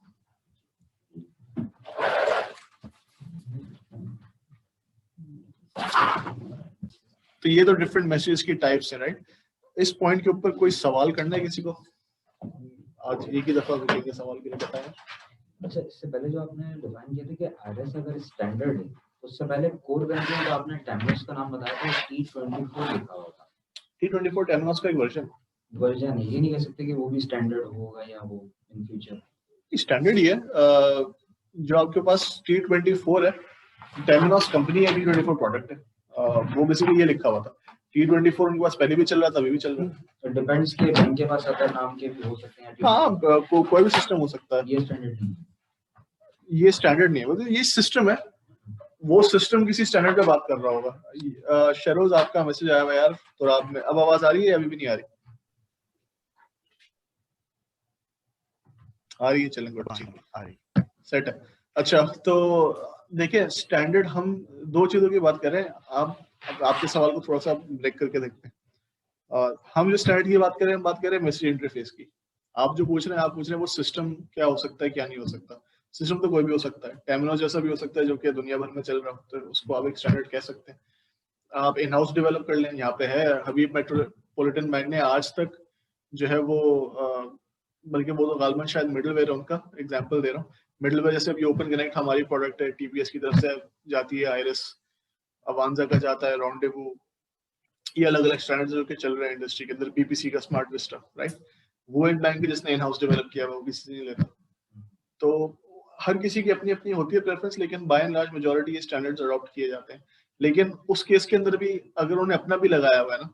A: तो ये तो डिफरेंट मैसेजेस की टाइप्स है, राइट? इस पॉइंट के ऊपर कोई सवाल करना है किसी को? आज एक ही दफा रुकेंगे सवाल के लिए, बताएं।
B: अच्छा, इससे पहले जो आपने डिफाइन किया था कि आरएस अगर स्टैंडर्ड है, उससे पहले कोर बैंकिंग का आपने टेमनोस का नाम बताया था, T24 लिखा हुआ था।
A: T24 टेमनोस का एक वर्जन
B: है, ये नहीं कह सकते कि वो भी स्टैंडर्ड होगा या वो इन फ्यूचर
A: स्टैंडर्ड ही है। जो आपके पास T24 है, टेमनोस कंपनी है, T24 प्रोडक्ट है। वो बेसिकली ये लिखा हुआ था। T24 उनके पास पहले भी चल रहा था, अभी भी चल रहा है।
B: तो डिपेंड्स के बैंक के पास अदर नाम के भी हो सकते हैं।
A: हाँ, कोई भी सिस्टम हो सकता है।
B: ये स्टैंडर्ड नहीं है,
A: ये स्टैंडर्ड नहीं है, मतलब ये सिस्टम है। वो सिस्टम किसी स्टैंडर्ड पे बात कर रहा होगा। शरोज, आपका मैसेज आया हुआ यार, तो रात में अब आवाज आ रही है, अभी भी नहीं आ रही? आ रही है, चलें गुड, आ रही, सेट है। अच्छा, तो देखिए स्टैंडर्ड, हम दो चीजों की बात कर रहे हैं। आपके सवाल को थोड़ा सा ब्रेक करके देखते हैं। हम जो स्टैंडर्ड की बात कर रहे हैं, बात कर रहे हैं मैसेज इंटरफेस की। आप जो पूछ रहे हैं, आप पूछ रहे हैं वो सिस्टम क्या हो सकता है, क्या नहीं हो सकता। सिस्टम तो कोई भी हो सकता है, टेमनोस जैसा भी हो सकता है जो कि दुनिया भर में चल रहा हो, तो उसको आप एक स्टैंडर्ड कह सकते हैं। आप इन हाउस डेवलप कर लें, यहाँ पे है हबीब मेट्रोपॉलिटन बैंक ने आज तक जो है वो बल्कि वो तो गालमन शायद मिडलवेयर है, उनका एग्जांपल दे रहा हूँ। मिडलवेयर जैसे अभी ओपन कनेक्ट हमारी प्रोडक्ट है, टीपीएस की तरफ से जाती है, आयरिस, अवांजा का जाता है, रॉन्डेवू, ये अलग अलग स्टैंडर्ड्स जो कि चल रहे हैं इंडस्ट्री के अंदर। बीपीसी का स्मार्ट विस्टा, राइट? वो एक बैंक है जिसने इन हाउस डेवलप किया हुआ, वो किसी से नहीं लेता। तो हर किसी की अपनी अपनी होती है प्रेफरेंस, लेकिन बाय एंड लार्ज मेजॉरिटी ये स्टैंडर्ड्स अडॉप्ट किए जाते हैं। लेकिन उस केस के अंदर भी अगर उन्होंने अपना भी लगाया हुआ है ना,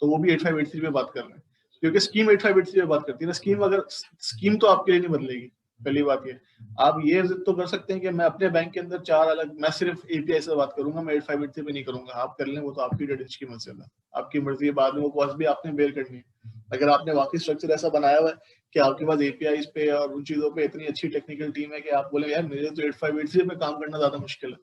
A: तो वो भी 8583 पे बात कर रहे हैं, क्योंकि स्कीम 8583 पे बात करती है ना। स्कीम तो आपके लिए नहीं बदलेगी। पहली बात ये, आप ये जिद तो कर सकते हैं कि मैं अपने बैंक के अंदर चार अलग, मैं सिर्फ एपीआई से बात करूंगा, मैं 8583 पे नहीं करूंगा। आप कर लें, वो तो आपकी डेटा की मर्जी है, आपकी मर्जी है। बाद में वो कॉस्ट भी आपने बेयर करनी है। अगर आपने वाकई स्ट्रक्चर ऐसा बनाया हुआ है कि आपके पास एपीआई पे और उन चीजों पे इतनी अच्छी टेक्निकल टीम है कि आप बोले यार मेरे तो 8583 पे काम करना ज्यादा मुश्किल है,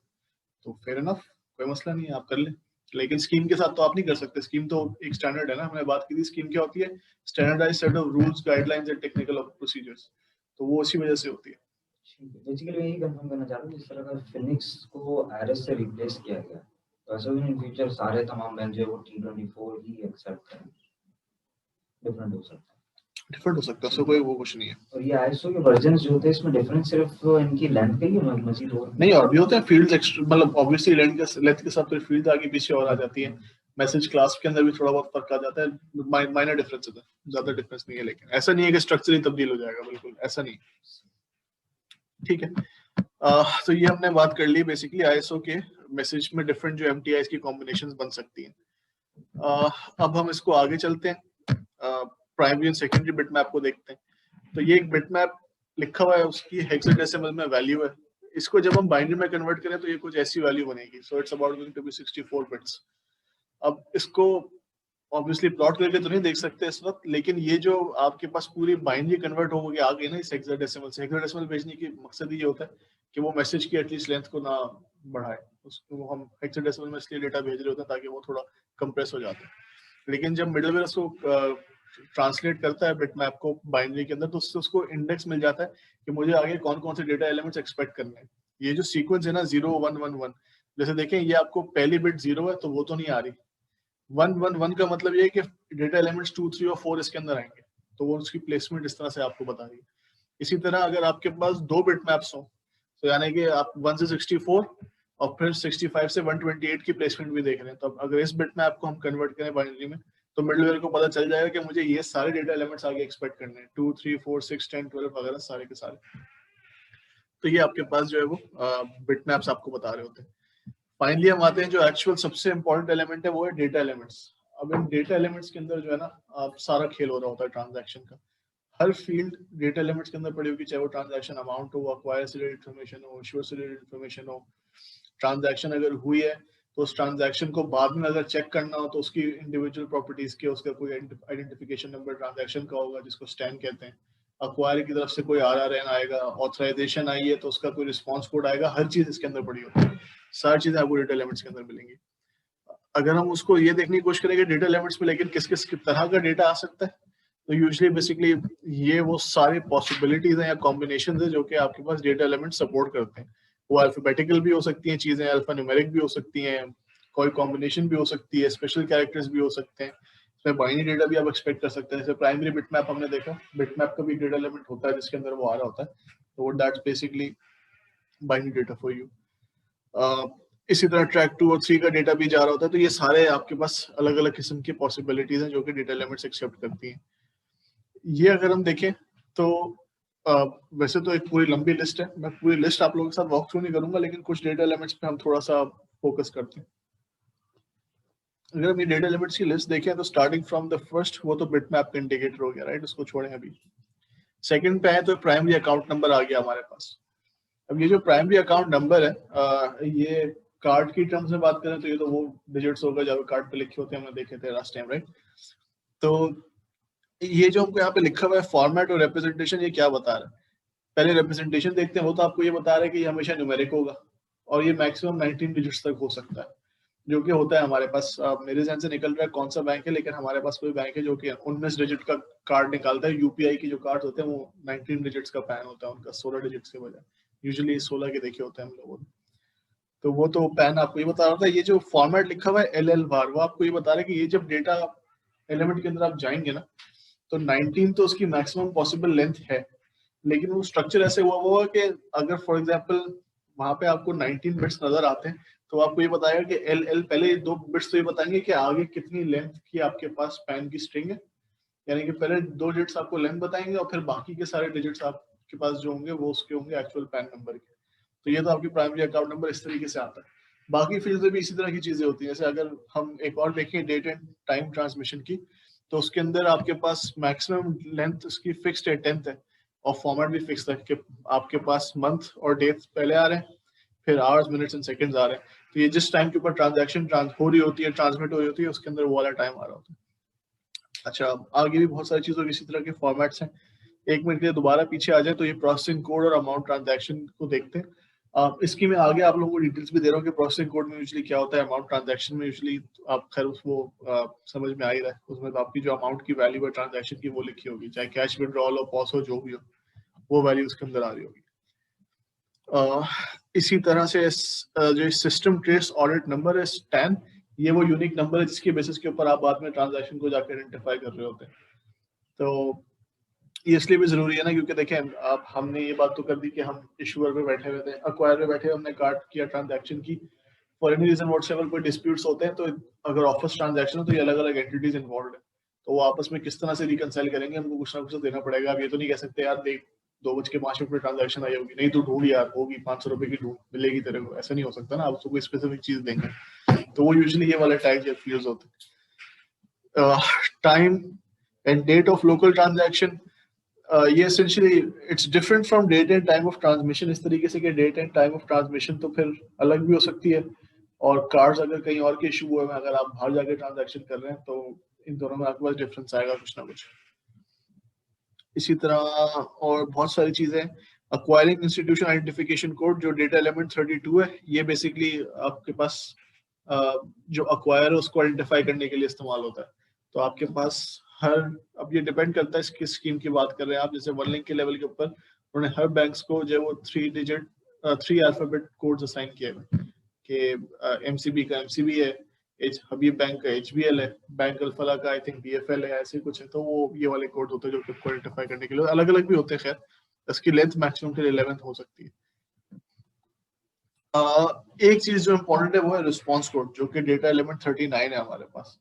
A: तो फेयर इनफ, कोई मसला नहीं है, आप कर लें। लेकिन स्कीम के साथ तो आप नहीं कर सकते। स्कीम तो एक स्टैंडर्ड है ना, हमने बात की थी। स्कीम क्या होती है? Standardized set of rules, guidelines and technical procedures. तो वो उसी वजह से होती है।
B: बेसिकली मैं यही कंफर्म करना चाह रहा हूँ, जिस तरह का फिनिक्स को आरएस से रिप्लेस किया गया, तो ऐसा भी इन फ्यूचर सारे तमाम बैंक जो वो T24 ही एक्सेप्ट करें। डिफरेंट हो सकता है,
A: डिफरेंट हो सकता है, सो कोई वो कुछ नहीं है।
B: और ये आईएसओ के वर्जन्स जो होते हैं, इसमें डिफरेंस सिर्फ इनकी लेंथ का ही है, मजीद और
A: नहीं, और भी होते हैं फील्ड्स एक्स्ट्रा, मतलब ऑब्वियसली लेंथ के साथ फिर फील्ड आगे पीछे और आ जाती है। मैसेज क्लास के अंदर भी थोड़ा बहुत फर्क आ जाता है, माइनर डिफरेंस होता है, ज्यादा डिफरेंस नहीं है। लेकिन ऐसा नहीं है कि स्ट्रक्चर ही तब्दील हो जाएगा, बिल्कुल ऐसा नहीं। ठीक है, तो ये हमने बात कर ली बेसिकली आईएसओ के मैसेज में डिफरेंट जो एमटीआईज की कॉम्बिनेशंस बन सकती हैं। अब हम इसको आगे चलते हैं, प्राइमरी एंड सेकेंडरी बिटमैप को देखते हैं। तो ये एक बिटमैप लिखा हुआ है, उसकी हेक्साडेसिमल में वैल्यू है। इसको जब हम बाइनरी में कन्वर्ट करें तो ये कुछ ऐसी वैल्यू बनेगी। So it's about going to be 64 bits. अब इसको ऑब्वियसली प्लॉट करके तो नहीं देख सकते इस वक्त, लेकिन ये जो आपके पास पूरी बाइनरी कन्वर्ट हो गई आ गई ना इस हेक्साडेसिमल से। हेक्साडेसिमल भेजने की मकसद ये होता है कि वो मैसेज की एटलीस्ट लेंथ को ना बढ़ाए। उसको हम हेक्साडेसिमल में इसलिए डेटा भेज रहे होते हैं ताकि वो थोड़ा कंप्रेस हो जाता है। लेकिन जब मिडलवेयर उसको ट्रांसलेट करता है बिटमैप को बाइनरी के अंदर, तो उससे उसको इंडेक्स मिल जाता है कि मुझे आगे कौन कौन से डेटा एलिमेंट्स एक्सपेक्ट करने हैं। ये जो सीक्वेंस है ना 0 1 1 1, जैसे देखें ये आपको पहली बिट 0 है तो वो तो नहीं आ रही। 1 1 1 का मतलब ये है कि डेटा एलिमेंट्स 2 3 और 4 इसके अंदर आएंगे, तो वो उसकी प्लेसमेंट इस तरह से आपको बता रही है। इसी तरह अगर आपके पास दो बिट मैप्स हो, तो यानी कि आप 1 से 64 और फिर 65 से 128 की प्लेसमेंट भी देख रहे हैं, तो अगर इस बिट मैप को हम कन्वर्ट करें बाइनरी में, तो मिडलवेयर को पता चल जाएगा कि मुझे ये सारे डेटा एलिमेंट्स आगे एक्सपेक्ट करने हैं, 2 3 4 6 10 12 वगैरह सारे के सारे। तो ये आपके पास जो है वो बिट मैप्स आपको बता रहे होते हैं। फाइनली हम आते हैं जो एक्चुअल सबसे इंपॉर्टेंट एलिमेंट है, वो है डेटा एलिमेंट्स। अब इन डेटा एलिमेंट्स के अंदर जो है ना आप सारा खेल हो रहा होता है ट्रांजैक्शन का। हर फील्ड डेटा एलिमेंट्स के अंदर पड़ी होगी, चाहे वो ट्रांजैक्शन अमाउंट हो, अक्वायर से रिलेटेड इन्फॉर्मेशन हो, इश्यूर से रिलेटेड इन्फॉर्मेशन हो। ट्रांजैक्शन अगर हुई है तो उस ट्रांजैक्शन को बाद में अगर चेक करना हो तो उसकी इंडिविजुअल प्रॉपर्टीज के उसका कोई आइडेंटिफिकेशन नंबर ट्रांजैक्शन का होगा जिसको स्टैन कहते हैं। अक्वायर की तरफ से कोई RRN आएगा, ऑथराइजेशन आई है तो उसका कोई रिस्पॉन्स कोड आएगा। हर चीज इसके अंदर पड़ी होती है, सारी चीजें आपको डेटा एलिमेंट्स के अंदर मिलेंगी। अगर हम उसको ये देखने की कोशिश करेंगे डेटा एलिमेंट्स में लेकिन किस किस तरह का डेटा आ सकता है, तो यूजुअली बेसिकली ये वो सारी पॉसिबिलिटीज हैं या कॉम्बिनेशन है जो कि आपके पास डेटा एलिमेंट सपोर्ट करते हैं। वो अल्फाबेटिकल भी हो सकती हैं चीजें, अल्फा न्यूमेरिक भी हो सकती हैं, कोई कॉम्बिनेशन भी हो सकती है, स्पेशल कैरेक्टर्स भी हो सकते हैं, इसमें बाइनरी डेटा भी आप एक्सपेक्ट कर सकते हैं। जैसे प्राइमरी बिटमैप हमने देखा, बिटमैप का भी डेटा एलिमेंट होता है जिसके अंदर वो आ रहा होता है, तो that's basically binary data for you. इसी तरह ट्रैक 2 और 3 का डेटा भी जा रहा होता है, तो ये सारे आपके पास अलग अलग किस्म की पॉसिबिलिटीज हैं जो कि डेटा एलिमेंट्स एक्सेप्ट करती हैं। ये अगर हम देखें तो वैसे तो एक पूरी लंबी लिस्ट है, मैं पूरी लिस्ट आप लोगों के साथ वॉक थ्रू नहीं करूंगा, लेकिन कुछ डेटा एलिमेंट्स पे हम थोड़ा सा फोकस करते हैं। अगर हम ये डेटा एलिमेंट्स की लिस्ट देखें तो स्टार्टिंग फ्रॉम द फर्स्ट, वो तो बिटमैप का इंडिकेटर हो गया, राइट, उसको छोड़ें अभी। सेकंड पे है तो प्राइमरी अकाउंट नंबर आ गया हमारे पास। अब ये जो प्राइमरी अकाउंट नंबर है, ये कार्ड की टर्म्स में बात करें तो ये तो वो डिजिट्स होगा जो कार्ड पे लिखे होते हैं, हमने देखे थे लास्ट टाइम, राइट। तो ये जो हमको यहाँ पे लिखा हुआ है फॉर्मेट और रिप्रेजेंटेशन, ये क्या बता रहा है? पहले रिप्रेजेंटेशन देखते हैं, वो तो आपको ये बता रहा है कि ये हमेशा न्यूमेरिक होगा और ये मैक्सिमम 19 डिजिट्स तक हो सकता है, जो कि होता है हमारे पास। मेरे ध्यान से निकल रहा है कौन सा बैंक है, लेकिन हमारे पास कोई बैंक है जो कि 19 डिजिट का कार्ड निकालता है। यूपीआई की जो कार्ड होते हैं वो 19 डिजिट्स का पैन होता है उनका, 16 डिजिट्स के बजाय। यूजुअली 16 के देखे होते हैं हम लोगों ने। तो वो तो पैन आपको ये बता रहा था। ये जो फॉर्मेट लिखा हुआ है एल बार, वो आपको ये बता रहा है कि ये जब डेटा एलिमेंट के अंदर आप जाएंगे ना, तो 19 तो उसकी मैक्सिमम पॉसिबल लेंथ है, लेकिन वो स्ट्रक्चर ऐसे हुआ हुआ कि अगर फॉर एग्जांपल वहां पे आपको 19 बिट्स नजर आते हैं, तो आपको ये बताएगा कि एल पहले 2 बिट्स तो ये बताएंगे कि आगे कितनी लेंथ की आपके पास पैन की स्ट्रिंग है, यानी कि पहले 2 डिजिट्स आपको लेंथ बताएंगे और फिर बाकी के सारे डिजिट्स आपके पास जो होंगे वो उसके होंगे एक्चुअल पैन नंबर के। तो ये तो आपकी प्राइमरी अकाउंट नंबर इस तरीके से आता है। बाकी फील्ड में भी इसी तरह की चीजें होती है। जैसे अगर हम एक और देखें डेट एंड टाइम ट्रांसमिशन की, तो उसके अंदर आपके पास मैक्सिमम लेंथ उसकी फिक्स्ड है 10th है, और फॉर्मेट भी फिक्स है कि आपके पास मंथ और डेट पहले आ रहे हैं, फिर आवर्स मिनट्स एंड सेकंड्स आ रहे हैं। तो ये जिस टाइम के ऊपर ट्रांजैक्शन हो रही होती है, ट्रांसमिट हो रही होती है, उसके अंदर वो वाला टाइम आ रहा होता है। अच्छा, आगे भी बहुत सारी चीजों की इसी तरह के फॉर्मेट्स हैं। एक मिनट के लिए दोबारा पीछे आ जाए तो ये प्रोसेसिंग कोड और अमाउंट ट्रांजैक्शन को देखते हैं। इसकी मैं आगे आप लोगों को डिटेल्स भी दे रहा हूँ कि प्रोसेसिंग कोड में यूजुअली क्या होता है, अमाउंट ट्रांजैक्शन में यूजुअली आप खैर उसको समझ में आ ही रहा है। उसमें तो आपकी जो अमाउंट की वैल्यू है ट्रांजैक्शन की वो लिखी होगी, चाहे कैश विड्रॉल हो, पॉस हो, जो भी हो, वो वैल्यू उसके अंदर आ रही होगी। इसी तरह से जो सिस्टम ट्रेस ऑडिट नंबर है STAN, ये वो यूनिक नंबर है जिसके बेसिस के ऊपर आप बाद में ट्रांजैक्शन को जाकर आइडेंटिफाई कर रहे होते हैं। तो ये इसलिए भी जरूरी है ना, क्योंकि देखें आप, हमने ये बात तो कर दी कि हम इशूअर पे बैठे हुए थे, अक्वायर पे बैठे, हमने कार्ड किया ट्रांजैक्शन की, फॉर एनी रीजन व्हाटएवर कोई डिस्प्यूट्स होते हैं, तो अगर ऑफिस ट्रांजैक्शन हो तो ये अलग अलग एंटिटीज इन्वॉल्व है, तो वो आपस में किस तरह से रिकंसाइल करेंगे, हमको कुछ ना कुछ देना पड़ेगा। अब ये तो नहीं कह सकते यार देख 2:05 पे ट्रांजैक्शन आई होगी, नहीं तो ढूंढ यार, होगी 500 रुपए की, ढूंढ मिलेगी तेरे को, ऐसा नहीं हो सकता ना, आप उसको कोई स्पेसिफिक चीज देंगे। तो वो यूजुअली ये वाले टैग यूज होते हैं। Time and date of local transaction, ये essentially it's different from date and time of transmission, इस तरीके से कि date and time of transmission तो फिर अलग भी हो सकती है, और कार्ड्स अगर कहीं और के इशू हुए हैं, अगर आप बाहर जाके ट्रांजैक्शन कर रहे हैं, तो इन दोनों में आपके पास डिफरेंस आएगा कुछ ना कुछ। इसी तरह और बहुत सारी चीजें। अक्वायरिंग इंस्टीट्यूशन आइडेंटिफिकेशन कोड जो डेटा एलिमेंट 32 है, ये बेसिकली आपके पास जो अक्वायर है उसको आइडेंटिफाई करने के लिए इस्तेमाल होता है। तो आपके पास हर, अब ये डिपेंड करता है किस स्कीम की बात कर रहे हैं आप। जैसे वन लिंक के लेवल के ऊपर उन्होंने हर बैंक्स को जो वो 3 अल्फाबेट कोड्स असाइन किए हुए कि एमसीबी का एमसीबी है, हबीब बैंक का HBL है, बैंक अल्फला का आई थिंक BFL है, ऐसे कुछ है। तो वो ये वाले कोड होते हैं जो कि आइडेंटिफाई करने के लिए अलग अलग भी होते हैं। खैर इसकी लेंथ मैक्सिमम के 11 हो सकती है। एक चीज जो इम्पोर्टेंट है वो है रिस्पॉन्स कोड, जो कि डेटा एलिमेंट 39 है हमारे पास।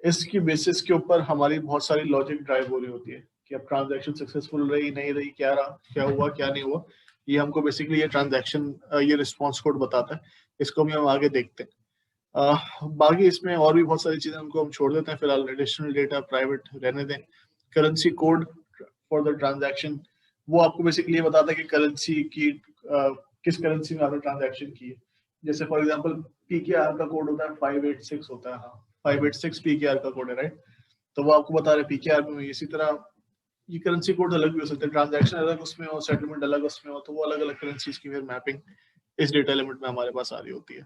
A: इसकी बेसिस के ऊपर हमारी बहुत सारी लॉजिक ड्राइव हो रही होती है कि अब ट्रांजैक्शन सक्सेसफुल रही नहीं रही, क्या रहा, क्या हुआ क्या नहीं हुआ, ये हमको बेसिकली ये ट्रांजैक्शन ये रिस्पॉन्स कोड बताता है। इसको भी हम आगे देखते हैं। बाकी इसमें और भी बहुत सारी चीजें उनको हम छोड़ देते हैं फिलहाल, एडिशनल डेटा प्राइवेट रहने दें। Currency code for the transaction, वो आपको बेसिकली ये बताता है कि करेंसी की किस करेंसी में आपने ट्रांजैक्शन की है। जैसे फॉर एग्जांपल PKR का कोड होता है 586 होता है, हाँ 586 PKR का कोड है, राइट। तो वो आपको बता रहे PKR में। इसी तरह ये करेंसी कोड अलग भी हो सकते हैं, ट्रांजैक्शन अलग उसमें हो, सेटलमेंट अलग उसमें हो, तो वो अलग अलग करेंसीज की फिर मैपिंग इस डेटा एलिमेंट में हमारे पास आ रही होती है।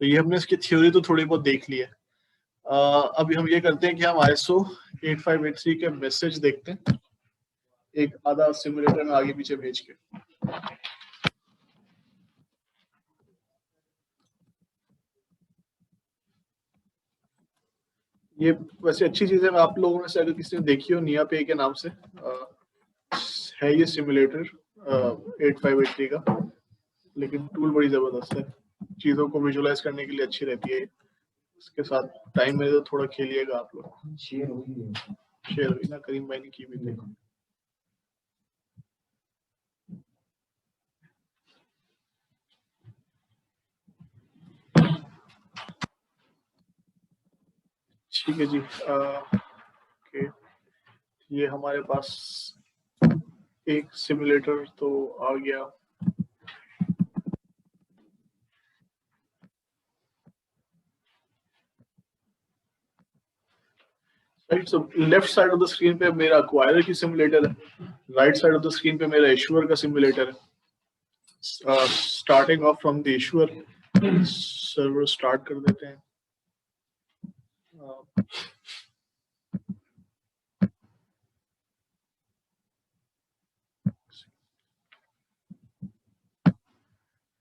A: तो ये हमने इसकी थ्योरी तो थोड़ी बहुत देख ली है। अभी हम ये करते हैं कि हम ISO 8583 के मैसेज देखते हैं, एक आधा सिमुलेटर में आगे पीछे भेज के। ये वैसे अच्छी चीज है, आप लोगों में से अगर किसी ने देखी हो निया पे के नाम से है ये सिमुलेटर 8583 का, लेकिन टूल बड़ी जबरदस्त है, चीजों को विजुलाइज करने के लिए अच्छी रहती है। इसके साथ टाइम में तो थोड़ा खेलिएगा आप लोग।
B: शेयर हुई
A: ना करीम भाई ने की भी थी। ठीक है जी, ओके, ये हमारे पास एक सिमुलेटर तो आ गया। Right, so left side of the screen पे मेरा अक्वायरर की सिमुलेटर है, right side of the screen पे मेरा इशूअर का सिमुलेटर है। Starting of from the issuer, server start कर देते हैं।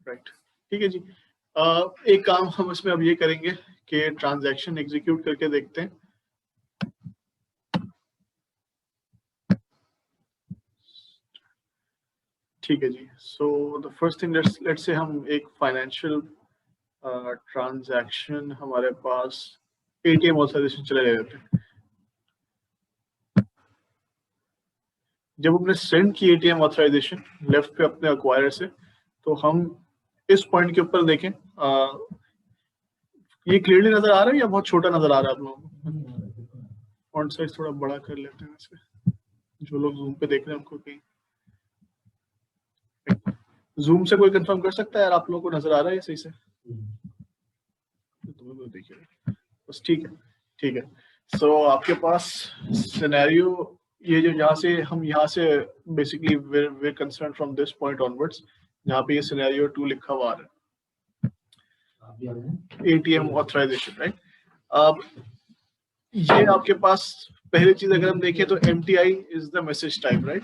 A: राइट, ठीक है जी। एक काम हम इसमें अब ये करेंगे कि ट्रांजैक्शन एग्जीक्यूट करके देखते हैं। ठीक है जी, so the first thing let's say हम एक फाइनेंशियल ट्रांजैक्शन हमारे पास एटीएम ऑथराइजेशन चले ले लेते हैं। जब हमने सेंड की एटीएम ऑथराइजेशन लेफ्ट पे अपने अक्वायरर से, तो हम इस पॉइंट के ऊपर देखें, ये क्लियरली नजर आ रहा है या बहुत छोटा नजर आ रहा है आप लोगों को? फॉन्ट साइज थोड़ा बड़ा कर लेते हैं इससे, जो लोग जूम पे देख रहे हैं उनको कहीं जूम से कोई कंफर्म कर सकता है यार, आप लोगों को नजर आ रहा है सही से? तो देखिए बस, ठीक है, ठीक है। सो आपके पास सिनेरियो ये जो यहाँ से basically way concern from this point onwards, जहाँ पे ये सिनेरियो 2 लिखा हुआ है, एटीएम ऑथराइजेशन, राइट। अब ये आपके पास पहली चीज अगर हम देखें तो MTI is the message type, right.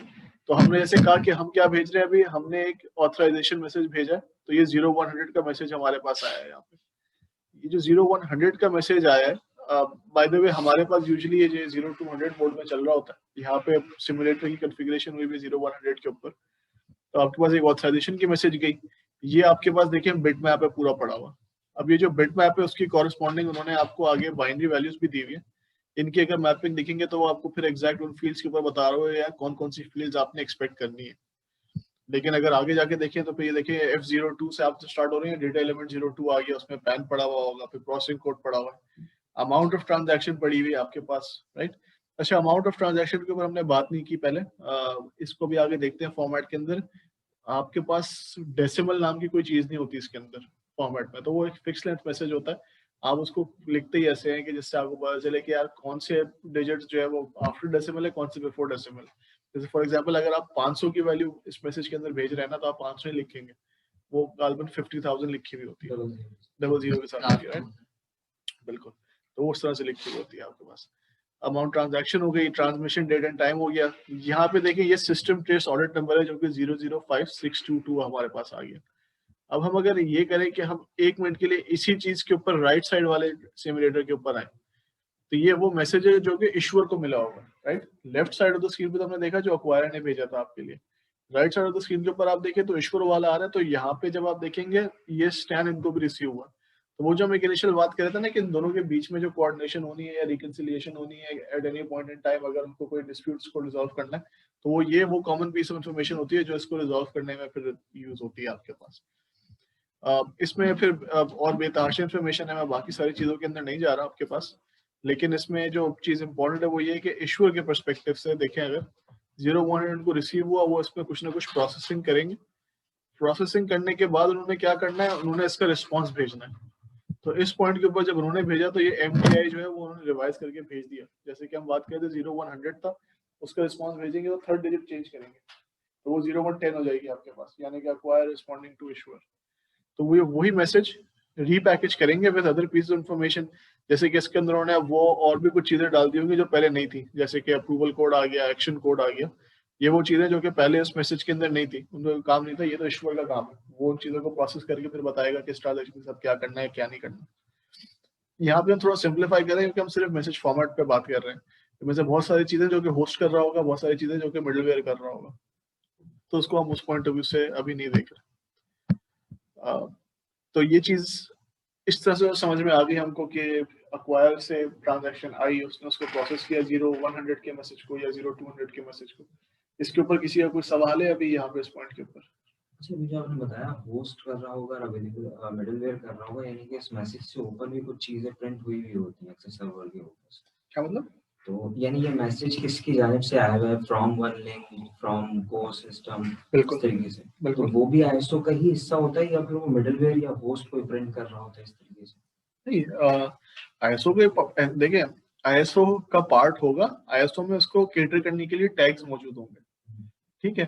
A: तो हमने जैसे कहा कि हम क्या भेज रहे हैं, अभी हमने एक ऑथराइजेशन मैसेज भेजा, तो ये 0100 का मैसेज हमारे पास आया है। यहाँ पे ये जो 0100 का मैसेज आया है, बाय द वे हमारे पास यूजुअली ये 0200 मोड में चल रहा होता है। यहाँ पे सिमुलेटर की कॉन्फ़िगरेशन हुई भी 0100 के ऊपर, तो आपके पास एक ऑथराइजेशन की मैसेज गई। ये आपके पास देखिए बिट मैप है पूरा पड़ा हुआ। अब ये जो बिट मैप है उसकी कॉरेस्पॉन्डिंग उन्होंने आपको आगे बाइनरी वैल्यूज भी दी हुई है। इनकी अगर मैपिंग दिखेंगे तो वो आपको फिर एग्जैक्ट उन फील्ड्स के ऊपर बता रहे हो या कौन कौन सी फील्ड्स आपने एक्सपेक्ट करनी है। लेकिन अगर आगे जाके देखें तो फिर ये देखिए F02 से आपसे स्टार्ट हो रही है, डेटा एलिमेंट 02 आ गया, उसमें पैन पड़ा हुआ होगा, फिर प्रोसेसिंग कोड पड़ा हुआ है, अमाउंट ऑफ ट्रांजैक्शन पड़ी हुई है आपके पास, राइट। अच्छा, अमाउंट ऑफ ट्रांजैक्शन के ऊपर हमने बात नहीं की पहले, इसको भी आगे देखते हैं। फॉर्मेट के अंदर आपके पास डेसिमल नाम की कोई चीज नहीं होती इसके अंदर फॉर्मेट में, तो वो एक फिक्स लेंथ मैसेज होता है। आप उसको लिखते ही ऐसे हैं कि जिससे आपको पता चले कि यार कौन से डिजिट्स जो है वो आफ्टर डेसिमल है, कौन से बिफोर डेसिमल। जैसे फॉर एग्जांपल अगर आप 500 की वैल्यू इस मैसेज के अंदर भेज रहे हैं ना, तो आप 500 ही लिखेंगे, वो गालबन 50,000 लिखी हुई होती है डबल जीरो के साथ, राइट। बिल्कुल, तो उस तरह से लिखी हुई होती है आपके पास। अमाउंट ट्रांजैक्शन हो गई, ट्रांसमिशन डेट एंड टाइम हो गया। यहाँ पे देखिए ये सिस्टम ट्रेस ऑडिट नंबर है जो कि 005622 हमारे पास आ गया। अब हम अगर ये करें कि हम 1 मिनट के लिए इसी चीज के ऊपर राइट साइड वाले सिमुलेटर के ऊपर आए, तो ये वो मैसेज है जो कि ईश्वर को मिला होगा, right. Left side of the screen पे तो हमने देखा जो अक्वायरर ने भेजा था आपके लिए। Right side of the screen के ऊपर आप देखें तो ईश्वर वाला आ रहा है। तो यहाँ पे जब आप देखेंगे ये स्टैन इनको भी रिसीव हुआ, तो वो जो हम एक इनिशियल बात कर रहे थे ना कि इन दोनों के बीच में जो कोऑर्डिनेशन होनी है या रिकंसिलिएशन होनी है at any point in time, अगर उनको कोई डिस्प्यूट्स को रिजॉल्व करना है, तो वो कॉमन पीस ऑफ इंफॉर्मेशन होती है जो इसको रिजॉल्व करने में फिर यूज होती है आपके पास। इसमें फिर और बेतहाशा इंफॉर्मेशन है, मैं बाकी सारी चीजों के अंदर नहीं जा रहा आपके पास, लेकिन इसमें जो चीज इंपॉर्टेंट है वो ये है कि ईश्वर के परस्पेक्टिव से देखें, अगर 0100 को रिसीव हुआ, वो इसमें कुछ ना कुछ प्रोसेसिंग करेंगे। प्रोसेसिंग करने के बाद उन्होंने क्या करना है, उन्होंने इसका रिस्पॉन्स भेजना है। तो इस पॉइंट के ऊपर जब उन्होंने भेजा तो ये MTI जो है वो उन्होंने रिवाइज करके भेज दिया। जैसे कि हम बात करते 0100 था, उसका रिस्पॉन्स भेजेंगे तो थर्ड डिजिट चेंज करेंगे, तो वो 0110 हो जाएगी आपके पास, यानी कि अक्वायर रिस्पॉन्डिंग टू ईश्वर। तो वो वही मैसेज रीपैकेज करेंगे with other piece of information. जैसे कि इसके अंदर उन्होंने वो और भी कुछ चीजें डाल दी होंगी जो पहले नहीं थी, जैसे कि अप्रूवल कोड आ गया, एक्शन कोड आ गया। ये वो चीजें जो कि पहले इस मैसेज के अंदर नहीं थी, उनका काम नहीं था, ये तो ईश्वर का काम है। वो उन चीजों को प्रोसेस करके फिर बताएगा कि इस ट्रांजैक्शन के साथ क्या करना है क्या नहीं करना। यहाँ पे हम थोड़ा सिंप्लीफाई कर रहे हैं क्योंकि हम सिर्फ मैसेज फॉर्मेट पे बात कर रहे हैं, तो में से बहुत सारी चीजें जो कि होस्ट कर रहा होगा, बहुत सारी चीजें जो कि मिडलवेयर कर रहा होगा, तो उसको हम उस पॉइंट ऑफ व्यू से अभी नहीं देख रहे। तो ये चीज इस तरह से समझ में आ गई हमको कि अक्वायर से ट्रांजैक्शन आई, उसने उसको प्रोसेस किया 0-100 के मैसेज को या 0-200 के मैसेज को। इसके ऊपर किसी का कोई सवाल है अभी यहाँ पे इस पॉइंट के ऊपर?
B: अच्छा, मुझे आपने बताया होस्ट कर रहा होगा, अवेलेबल मिडलवेयर कर रहा होगा, यानी कि इस मैसेज से ऊपर भी कुछ चीजें प्रिंट हुई हुई होती हैं एक्सेस सर्वर के ऊपर से।
A: क्या मतलब?
B: तो यानी ये मैसेज किसकी जानिब से आया हुआ है, फ्रॉम वन लिंक, फ्रॉम को सिस्टम, इस तरीके से। तो वो भी आईएसओ का ही हिस्सा होता है या फिर वो मिडलवेयर या होस्ट कोई प्रिंट कर रहा होता है इस तरीके से?
A: नहीं, आईएसओ के देखिए, आईएसओ का पार्ट होगा, आईएसओ में उसको कैटर करने के लिए टैग्स मौजूद होंगे, ठीक है।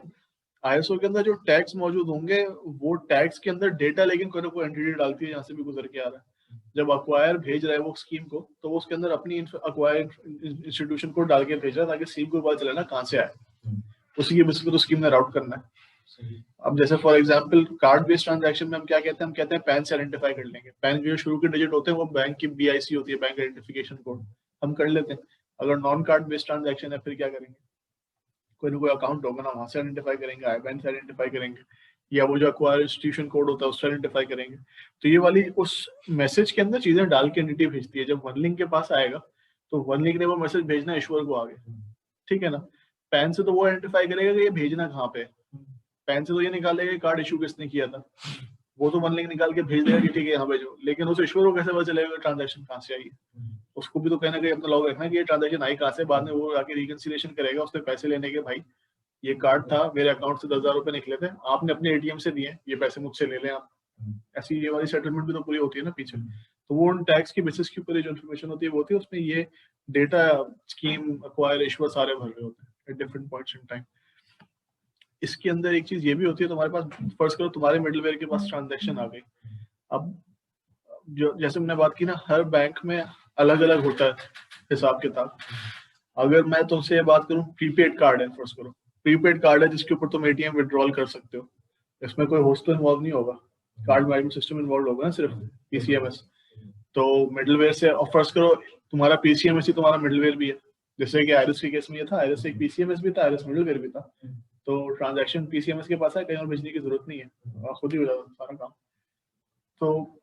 A: आईएसओ के अंदर जो टैग्स मौजूद होंगे, वो टैग्स के अंदर डेटा लेकिन कोई ना कोई एंटिटी डालती है, जहाँ से भी गुजर के आ रहा है। जब अक्वायर भेज रहा है वो स्कीम को, तो वो उसके अंदर अपनी अक्वायर इंस्टीट्यूशन को डाल के भेज रहा है ताकि स्कीम को पता चले ना कहाँ से आया, उसी के बेसिस पे तो स्कीम ने राउट करना है। अब जैसे for example card based transaction में हम क्या कहते हैं, हम कहते हैं पैन से आइडेंटिफाई कर लेंगे। पैन जो शुरू के डिजिट होते हैं वो बैंक की बीआईसी होती है, बैंक आइडेंटिफिकेशन कोड, हम कर लेते हैं। अगर नॉन कार्ड बेस्ड ट्रांजैक्शन है फिर क्या करेंगे, कोई ना कोई अकाउंट होगा ना, वहां से आइडेंटिफाई करेंगे, आईबैन से आइडेंटिफाई करेंगे, या वो जो अक्वायर इंस्टीट्यूशन कोड होता है उससे आइडेंटिफाई करेंगे। तो ये वाली उस मैसेज के अंदर चीजें डाल के एंटिटी भेजती है। जब वन लिंक के पास आएगा तो वन लिंक ने वो मैसेज भेजना ईश्वर को आगे, ठीक है ना। पैन से तो वो आइडेंटिफाई करेगा कि ये भेजना कहाँ पे है, पैन से तो ये निकालेगा कार्ड इशू किसने किया था, वो तो वन लिंक निकाल के भेज देगा कि ठीक है यहाँ भेजो, लेकिन उस ईश्वर को कैसे पता चलेगा ट्रांजेक्शन कहाँ से आई है? उसको भी तो कहीं ना कहीं अपना लॉग रखना है कि ये ट्रांजेक्शन आई कहाँ से। बाद में वो आके रिकंसिलिएशन करेगा उसने पैसे लेने के, भाई ये कार्ड था मेरे अकाउंट से 10,000 रुपए निकले थे, आपने अपने एटीएम से दिए, ये पैसे मुझसे ले लें आप। ऐसी ये वाली सेटलमेंट भी तो पूरी होती है ना पीछे। तो वो उन टैक्स की बेसिस के ऊपर जो इन्फॉर्मेशन होती है वो होती है, उसमें ये डेटा स्कीम अक्वायर इश्यूर सारे भर रहे होते हैं at different points in time. इसके अंदर एक चीज ये भी होती है, तुम्हारे पास फर्स्ट करो तुम्हारे मिडलवेयर के पास ट्रांजैक्शन आ गई। अब जो जैसे मैंने बात की ना, हर बैंक में अलग अलग होता है हिसाब किताब। अगर मैं तुमसे ये बात करूं, प्रीपेड कार्ड है, फर्स्ट करो प्रीपेड कार्ड है जिसके ऊपर तुम एटीएम विड्रॉल कर सकते हो, इसमें कोई होस्ट तो इन्वॉल्व नहीं होगा, कार्ड मैनेजमेंट सिस्टम इन्वॉल्व होगा ना, सिर्फ पीसीएमएस। तो मिडलवेयर से फर्स्ट करो तुम्हारा पीसीएमएस ही तुम्हारा मिडलवेयर भी है। जैसे कि आयरस के केस में ये था, आयरस एक पीसीएमएस भी था, आयरस मिडलवेयर भी था। तो ट्रांजैक्शन पीसीएमएस के पास है, कहीं और भेजने की जरूरत नहीं है, खुद ही हो जाता सारा काम। तो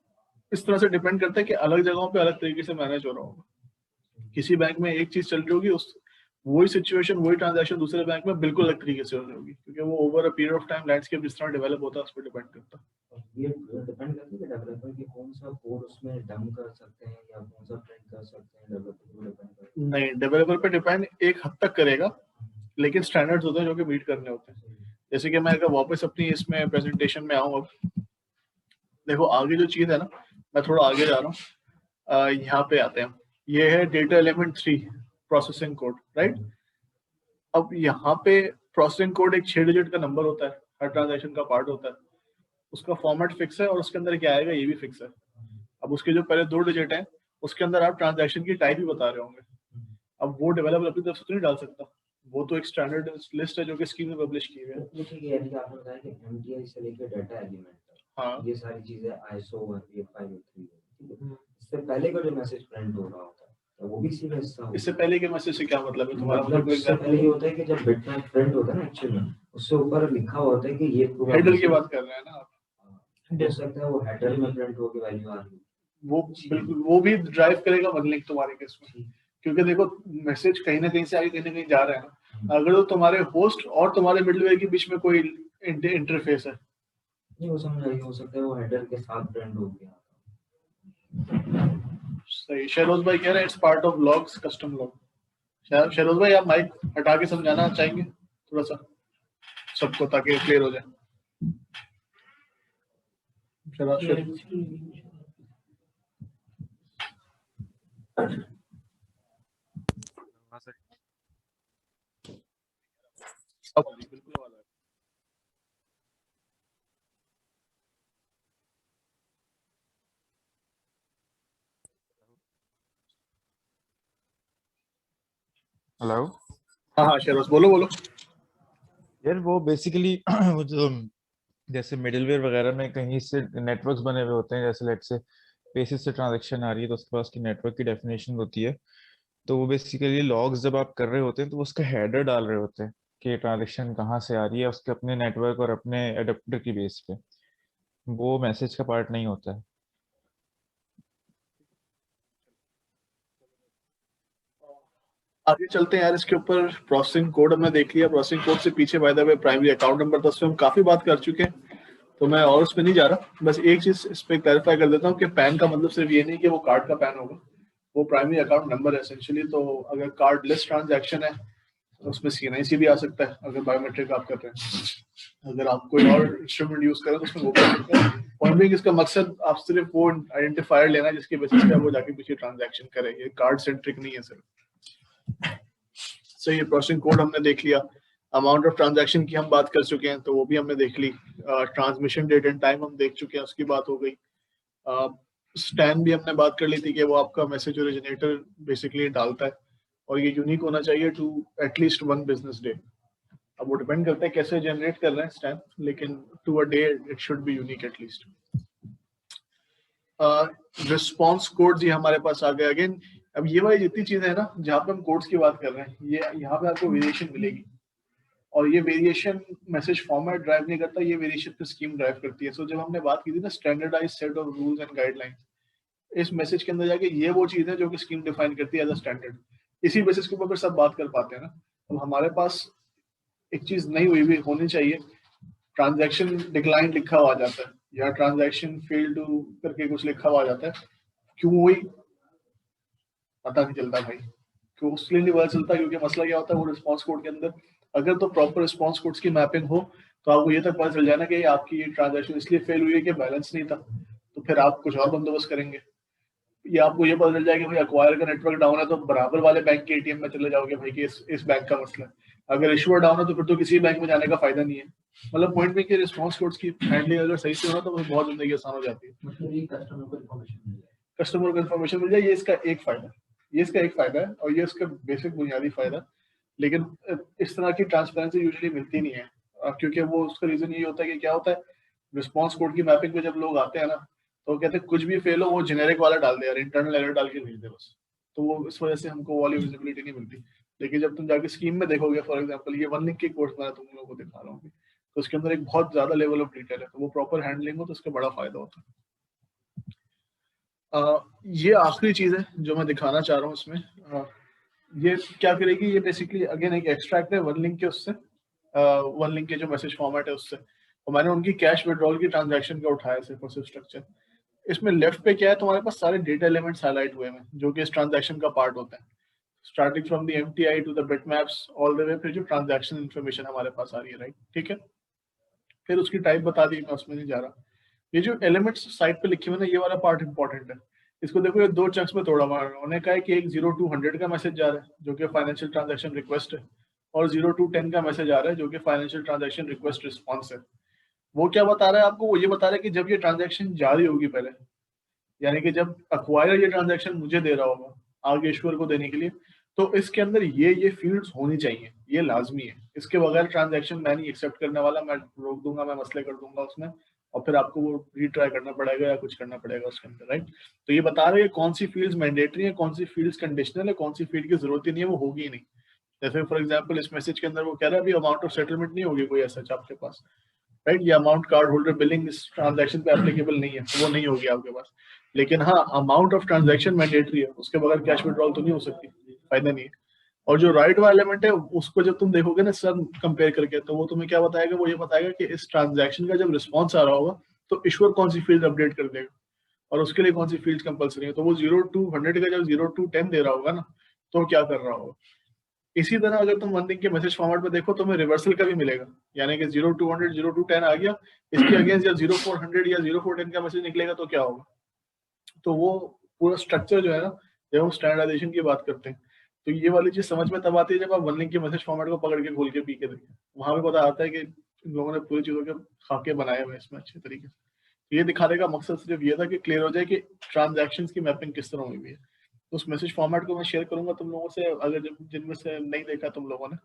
A: इस तरह से डिपेंड करता है कि अलग जगहों पे अलग तरीके से मैनेज हो रहा होगा। किसी बैंक में एक चीज चल रही होगी, उस वही सिचुएशन वही ट्रांजैक्शन दूसरे बैंक में बिल्कुल अलग तरीके से हो रही होगी, क्योंकि वो over a period of time landscape जिस तरह डेवलप होता है उस पर डिपेंड करता है।
B: ये डिपेंड करती है डेवलपर की कौन सा कोड उसमें डम कर सकते हैं या कौन सा प्रिंट कर सकते हैं, डेवलपर को डिपेंड करता है।
A: नहीं, डेवलपर पे डिपेंड एक हद तक करेगा, लेकिन स्टैंडर्ड्स होते हैं जो कि मीट करने होते हैं। जैसे कि मैं अगर वापस अपनी इसमें प्रेजेंटेशन में आऊँ, अब देखो आगे जो चीज है ना, मैं थोड़ा आगे जा रहा हूँ, यहाँ पे आते हैं। ये है data element 3 processing code, right. अब यहाँ पे प्रोसेसिंग कोड एक 6 डिजिट का नंबर होता है, हर ट्रांजैक्शन का पार्ट होता है, उसका फॉर्मेट फिक्स है और उसके अंदर क्या आएगा ये भी फिक्स है। अब उसके जो पहले 2 डिजिट हैं उसके अंदर आप ट्रांजैक्शन की टाइप ही बता रहे होंगे। अब वो डेवलपर अपनी तरफ से तो नहीं डाल सकता, वो तो एक स्टैंडर्ड लिस्ट है जो कि स्कीम में पब्लिश की गई है।
B: ठीक है, यानी कि आपने बताया कि एमटीआई से लेकर डाटा एलिमेंट तक,
A: हाँ,
B: ये सारी चीजें आईएसओ 18583, ठीक है। इससे पहले का जो मैसेज प्रिंट हो रहा होता है तो वो भी इसी का हिस्सा होगा।
A: इससे पहले के मैसेज से क्या मतलब है तुम्हारा?
B: मतलब इससे पहले ये होता है कि जब बिटमैप प्रिंट होता है ना एक्चुअली में, उससे ऊपर लिखा होता है कि ये पूरा
A: हेडर की बात कर रहे हैं ना आप?
B: हो सकता है वो हेडर में प्रिंट होकर वैल्यू आ रही,
A: वो बिल्कुल वो भी ड्राइव करेगा वन लिंक तुम्हारे केस में, क्योंकि देखो मैसेज कहीं ना कहीं से आगे कहीं ना कहीं जा रहा है ना। अगर तो तुम्हारे होस्ट और तुम्हारे मिडलवेयर के बीच में कोई इंटरफेस है,
B: नहीं वो समझ आई, हो सकता है वो हेडर के साथ प्रिंट हो गया।
A: सही। शहरोज भाई कह रहे हैं it's part of logs, custom log. Shahroz भाई आप माइक हटा के समझाना चाहेंगे थोड़ा सा सबको, ताकि क्लियर हो जाए।
C: हेलो।
A: हाँ हाँ शहरोज बोलो बोलो।
C: यार वो बेसिकली वो जो जैसे मिडिलवेयर वगैरह में कहीं से नेटवर्क्स बने हुए होते हैं, जैसे लेट से बेसिस से ट्रांजैक्शन आ रही है तो उसके पास की नेटवर्क की डेफिनेशन होती है। तो वो बेसिकली लॉग्स जब आप कर रहे होते हैं तो उसका हेडर डाल रहे होते हैं कि ट्रांजैक्शन कहाँ से आ रही है, उसके अपने नेटवर्क और अपने एडेप्टर की बेस पे। वो मैसेज का पार्ट नहीं होता है।
A: आगे चलते हैं यार, इसके ऊपर प्रोसेसिंग कोड हमने देख लिया। प्रोसेसिंग कोड से पीछे by the way primary account number था, उसमें हम काफी बात कर चुके हैं, तो मैं और उसमें नहीं जा रहा। बस एक चीज इस पे क्लैरिफाई कर देता हूँ कि पैन का मतलब सिर्फ ये नहीं कि वो कार्ड का पैन होगा, वो प्राइमरी अकाउंट नंबर है एसेंशियली। तो अगर कार्ड लेस ट्रांजैक्शन है तो उसमें CNIC भी आ सकता है, अगर बायोमेट्रिक आप कर रहे हैं। अगर आप कोई और इंस्ट्रूमेंट यूज करें तो उसमें वो कर सकते हैं। पॉइंट बेइंग, इसका मकसद आप सिर्फ वो आइडेंटिफायर लेना है जिसके बेसिस पे वो जाके पीछे ट्रांजैक्शन करे, ये कार्ड सेंट्रिक नहीं है सिर्फ। सो ये प्रोसेसिंग कोड हमने देख लिया। अमाउंट ऑफ ट्रांजैक्शन की हम बात कर चुके हैं, तो वो भी हमने देख ली। ट्रांसमिशन डेट एंड टाइम हम देख चुके हैं, उसकी बात हो गई। स्टैन भी हमने बात कर ली थी कि वो आपका मैसेज ओरिजिनेटर बेसिकली डालता है और ये यूनिक होना चाहिए टू एटलीस्ट 1 बिजनेस डे। अब वो डिपेंड करता है कैसे जनरेट कर रहे हैं स्टैन, लेकिन to a day it should be unique at least. Response codes ये हमारे पास आ गए अगेन। अब ये वाली जितनी चीजें हैं ना जहाँ पे हम कोड्स की बात कर रहे हैं, ये यहाँ पे आपको वेरिएशन मिलेगी, और ये वेरिएशन मैसेज फॉर्मेट ड्राइव नहीं करता, ये वेरिएशन पे स्कीम ड्राइव करती है। सो जब हमने बात की थी ना standardize set of rules and guidelines, इस मैसेज के अंदर जाके ये वो चीज है जो कि स्कीम डिफाइन करती है एज अ स्टैंडर्ड। इसी बेसिस के ऊपर फिर सब बात कर पाते हैं ना। अब हमारे पास एक चीज नहीं हुई भी होनी चाहिए, ट्रांजैक्शन डिक्लाइन लिखा हुआ आ जाता है या ट्रांजैक्शन फेल टू करके कुछ लिखा हुआ आ जाता है, क्यों हुई पता नहीं चलता भाई। क्यों उसके लिए नहीं पता चलता, क्योंकि मसला क्या होता है वो रिस्पॉन्स कोड के अंदर अगर तो प्रॉपर रिस्पॉन्स कोड्स की मैपिंग हो तो आपको ये तक पता चल जाए ना कि आपकी ये ट्रांजैक्शन इसलिए फेल हुई है कि बैलेंस नहीं था, तो फिर आप कुछ और बंदोबस्त करेंगे। या आपको ये पता चल जाएगा भाई एक्वायर का नेटवर्क डाउन है तो बराबर वाले बैंक के ATM में चले जाओगे भाई कि इस बैंक का मसला है। अगर इशूअर डाउन है तो फिर तो किसी बैंक में जाने का फायदा नहीं है। मतलब पॉइंट में कि रिस्पॉन्स कोड्स की हैंडलिंग अगर सही से हो ना तो बहुत जिंदगी आसान हो जाती है।
B: मतलब ये कस्टमर को इन्फॉर्मेशन मिल जाए,
A: कस्टमर को इन्फॉर्मेशन मिल जाए, ये इसका एक फायदा है, ये इसका एक फायदा है और ये इसका बेसिक बुनियादी फायदा। लेकिन इस तरह की ट्रांसपेरेंसी यूजुअली मिलती नहीं है, क्योंकि वो उसका रीजन ये होता है कि क्या होता है रिस्पॉन्स कोड की मैपिंग पे जब लोग आते हैं ना तो कहते हैं कुछ भी फेल हो वो जेनेरिक वाला डाल दे यार, इंटरनल एरर डाल के भेज दे बस। तो वो इस वजह से हमको वाली विजिबिलिटी नहीं मिलती। लेकिन जब तुम जाके स्कीम में देखोगे, फॉर एग्जांपल ये 1 लिंक की कोर्स मैं तुम लोगों को दिखा रहा हूँ, तो उसके अंदर एक बहुत ज्यादा लेवल ऑफ डिटेल है, तो वो प्रॉपर हैंडलिंग हो तो उसका बड़ा फायदा होता है। ये आखिरी चीज है जो मैं दिखाना चाह रहा हूँ इसमें। ये क्या करेगी, ये बेसिकली अगेन एक एक्सट्रैक्ट है 1 लिंक के उससे, 1 लिंक के जो मैसेज फॉर्मेट है उससे, और मैंने उनकी कैश विड्रॉल की ट्रांजैक्शन का उठाया सिर्फ स्ट्रक्चर। इसमें लेफ्ट पे क्या है, तुम्हारे पास सारे डेटा एलिमेंट्स हाईलाइट हुए हैं जो कि इस ट्रांजैक्शन का पार्ट होता है, starting from the MTI to the bitmaps all the way, फिर जो ट्रांजैक्शन इन्फॉर्मेशन हमारे पास आ रही है, राइट, ठीक है। फिर उसकी टाइप बता दी, मैं उसमें नहीं जा रहा। ये जो एलिमेंट्स साइड पे लिखे हुए ना, ये वाला पार्ट इंपॉर्टेंट है। इसको देखो ये 2 चंक्स में तोड़ा हुआ है। उन्होंने कहा है कि एक 0 to 100 का मैसेज जा रहा है जो कि फाइनेंशियल ट्रांजैक्शन रिक्वेस्ट है, और 0 to 10 का मैसेज आ रहा है जो कि फाइनेंशियल ट्रांजैक्शन रिक्वेस्ट रिस्पॉन्स है। वो क्या बता रहा है आपको, वो ये बता रहा है कि जब ये ट्रांजैक्शन जारी होगी पहले, यानी कि जब एक्वायर ये ट्रांजैक्शन मुझे दे रहा होगा आगे ईश्वर को देने के लिए, तो इसके अंदर ये फील्ड्स होनी चाहिए, ये लाजमी है। इसके बगैर ट्रांजैक्शन मैं नहीं एक्सेप्ट करने वाला, मैं रोक दूंगा, मैं मसले कर दूंगा उसमें, और फिर आपको वो रीट्राई करना पड़ेगा या कुछ करना पड़ेगा उसके अंदर, राइट। तो ये बता रहे हैं कौन सी फील्ड्स मैंडेटरी है, कौन सी फील्ड्स कंडीशनल है, कौन सी फील्ड की जरूरत ही नहीं है, वो होगी ही नहीं। जैसे फॉर एग्जाम्पल इस मैसेज के अंदर वो कह रहा है अभी अमाउंट ऑफ सेटलमेंट नहीं होगी कोई ऐसा आपके पास, राइट, ये अमाउंट कार्ड होल्डर बिलिंग इस ट्रांजैक्शन पे एप्लीकेबल नहीं है, तो वो नहीं होगी आपके पास। लेकिन हाँ, अमाउंट ऑफ ट्रांजैक्शन मैंडेटरी है, उसके बगैर कैश विड्रॉल तो नहीं हो सकती, फायदा नहीं है। और जो राइट वाला एलिमेंट है उसको जब तुम देखोगे ना सर कंपेयर करके, तो वो तुम्हें क्या बताएगा, वो ये बताएगा कि इस ट्रांजैक्शन का जब रिस्पॉन्स आ रहा होगा तो ईश्वर कौन सी फील्ड अपडेट कर देगा और उसके लिए कौन सी फील्ड कंपलसरी है। तो वो 0 to 100 का जब 0 to 10 दे रहा होगा ना, तो क्या कर रहा होगा। इसी तरह अगर तुम 1 लिंक के मैसेज फॉर्मेट में देखो तो तुम्हें रिवर्सल का भी मिलेगा, यानी कि 0 to 100 0 to 10 आ गया, इसके अगेंस्ट या 0 for 100 या 0 for 10 का मैसेज निकलेगा तो क्या होगा। तो वो पूरा स्ट्रक्चर जो है ना, जब हम स्टैंडर्डाइजेशन की बात करते हैं तो ये वाली चीज समझ में तब आती है जब आप 1 लिंक के मैसेज फॉर्मेट को पकड़ के खोल के पी के देखें, वहां पे पता आता है कि इन लोगों ने पूरी चीजों के खाके बनाए हुए इसमें अच्छे तरीके से। ये दिखाने का मकसद सिर्फ ये था कि क्लियर हो जाए कि ट्रांजैक्शंस की मैपिंग किस तरह हुई है। उस मैसेज फॉर्मेट को मैं शेयर करूंगा तुम लोगों से, अगर जिनमें से नहीं देखा तुम लोगों ने,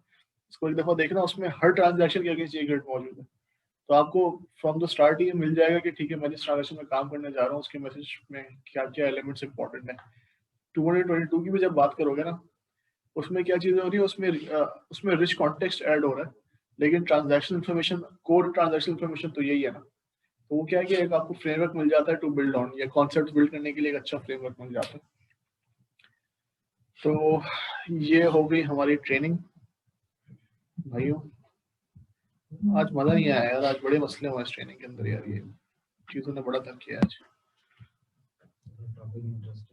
A: इसको एक दफा देखना, उसमें हर ट्रांजैक्शन के अगेंस्ट ये ग्रिड मौजूद है। तो आपको फ्रॉम द स्टार्ट ये मिल जाएगा कि ठीक है मैं जिस ट्रांजेक्शन में काम करने जा रहा हूँ उसके मैसेज में क्या क्या एलिमेंट्स इंपॉर्टेंट है। 222 की भी जब बात करोगे ना, उसमें क्या चीजें हो रही है, उसमें रिच कॉन्टेक्स्ट ऐड हो रहा है, लेकिन transaction information, core transaction information तो यही है ना। तो वो क्या है कि एक आपको फ्रेमवर्क मिल जाता है टू बिल्ड ऑन, या कॉन्सेप्ट बिल्ड करने के लिए एक अच्छा फ्रेमवर्क मिल जाता है। तो ये हो गई हमारी ट्रेनिंग भाइयों। आज मजा नहीं आया यार, आज बड़े मसले हुए इस ट्रेनिंग के अंदर यार, ये चीजों ने बड़ा तंग किया आज।
B: Topic interesting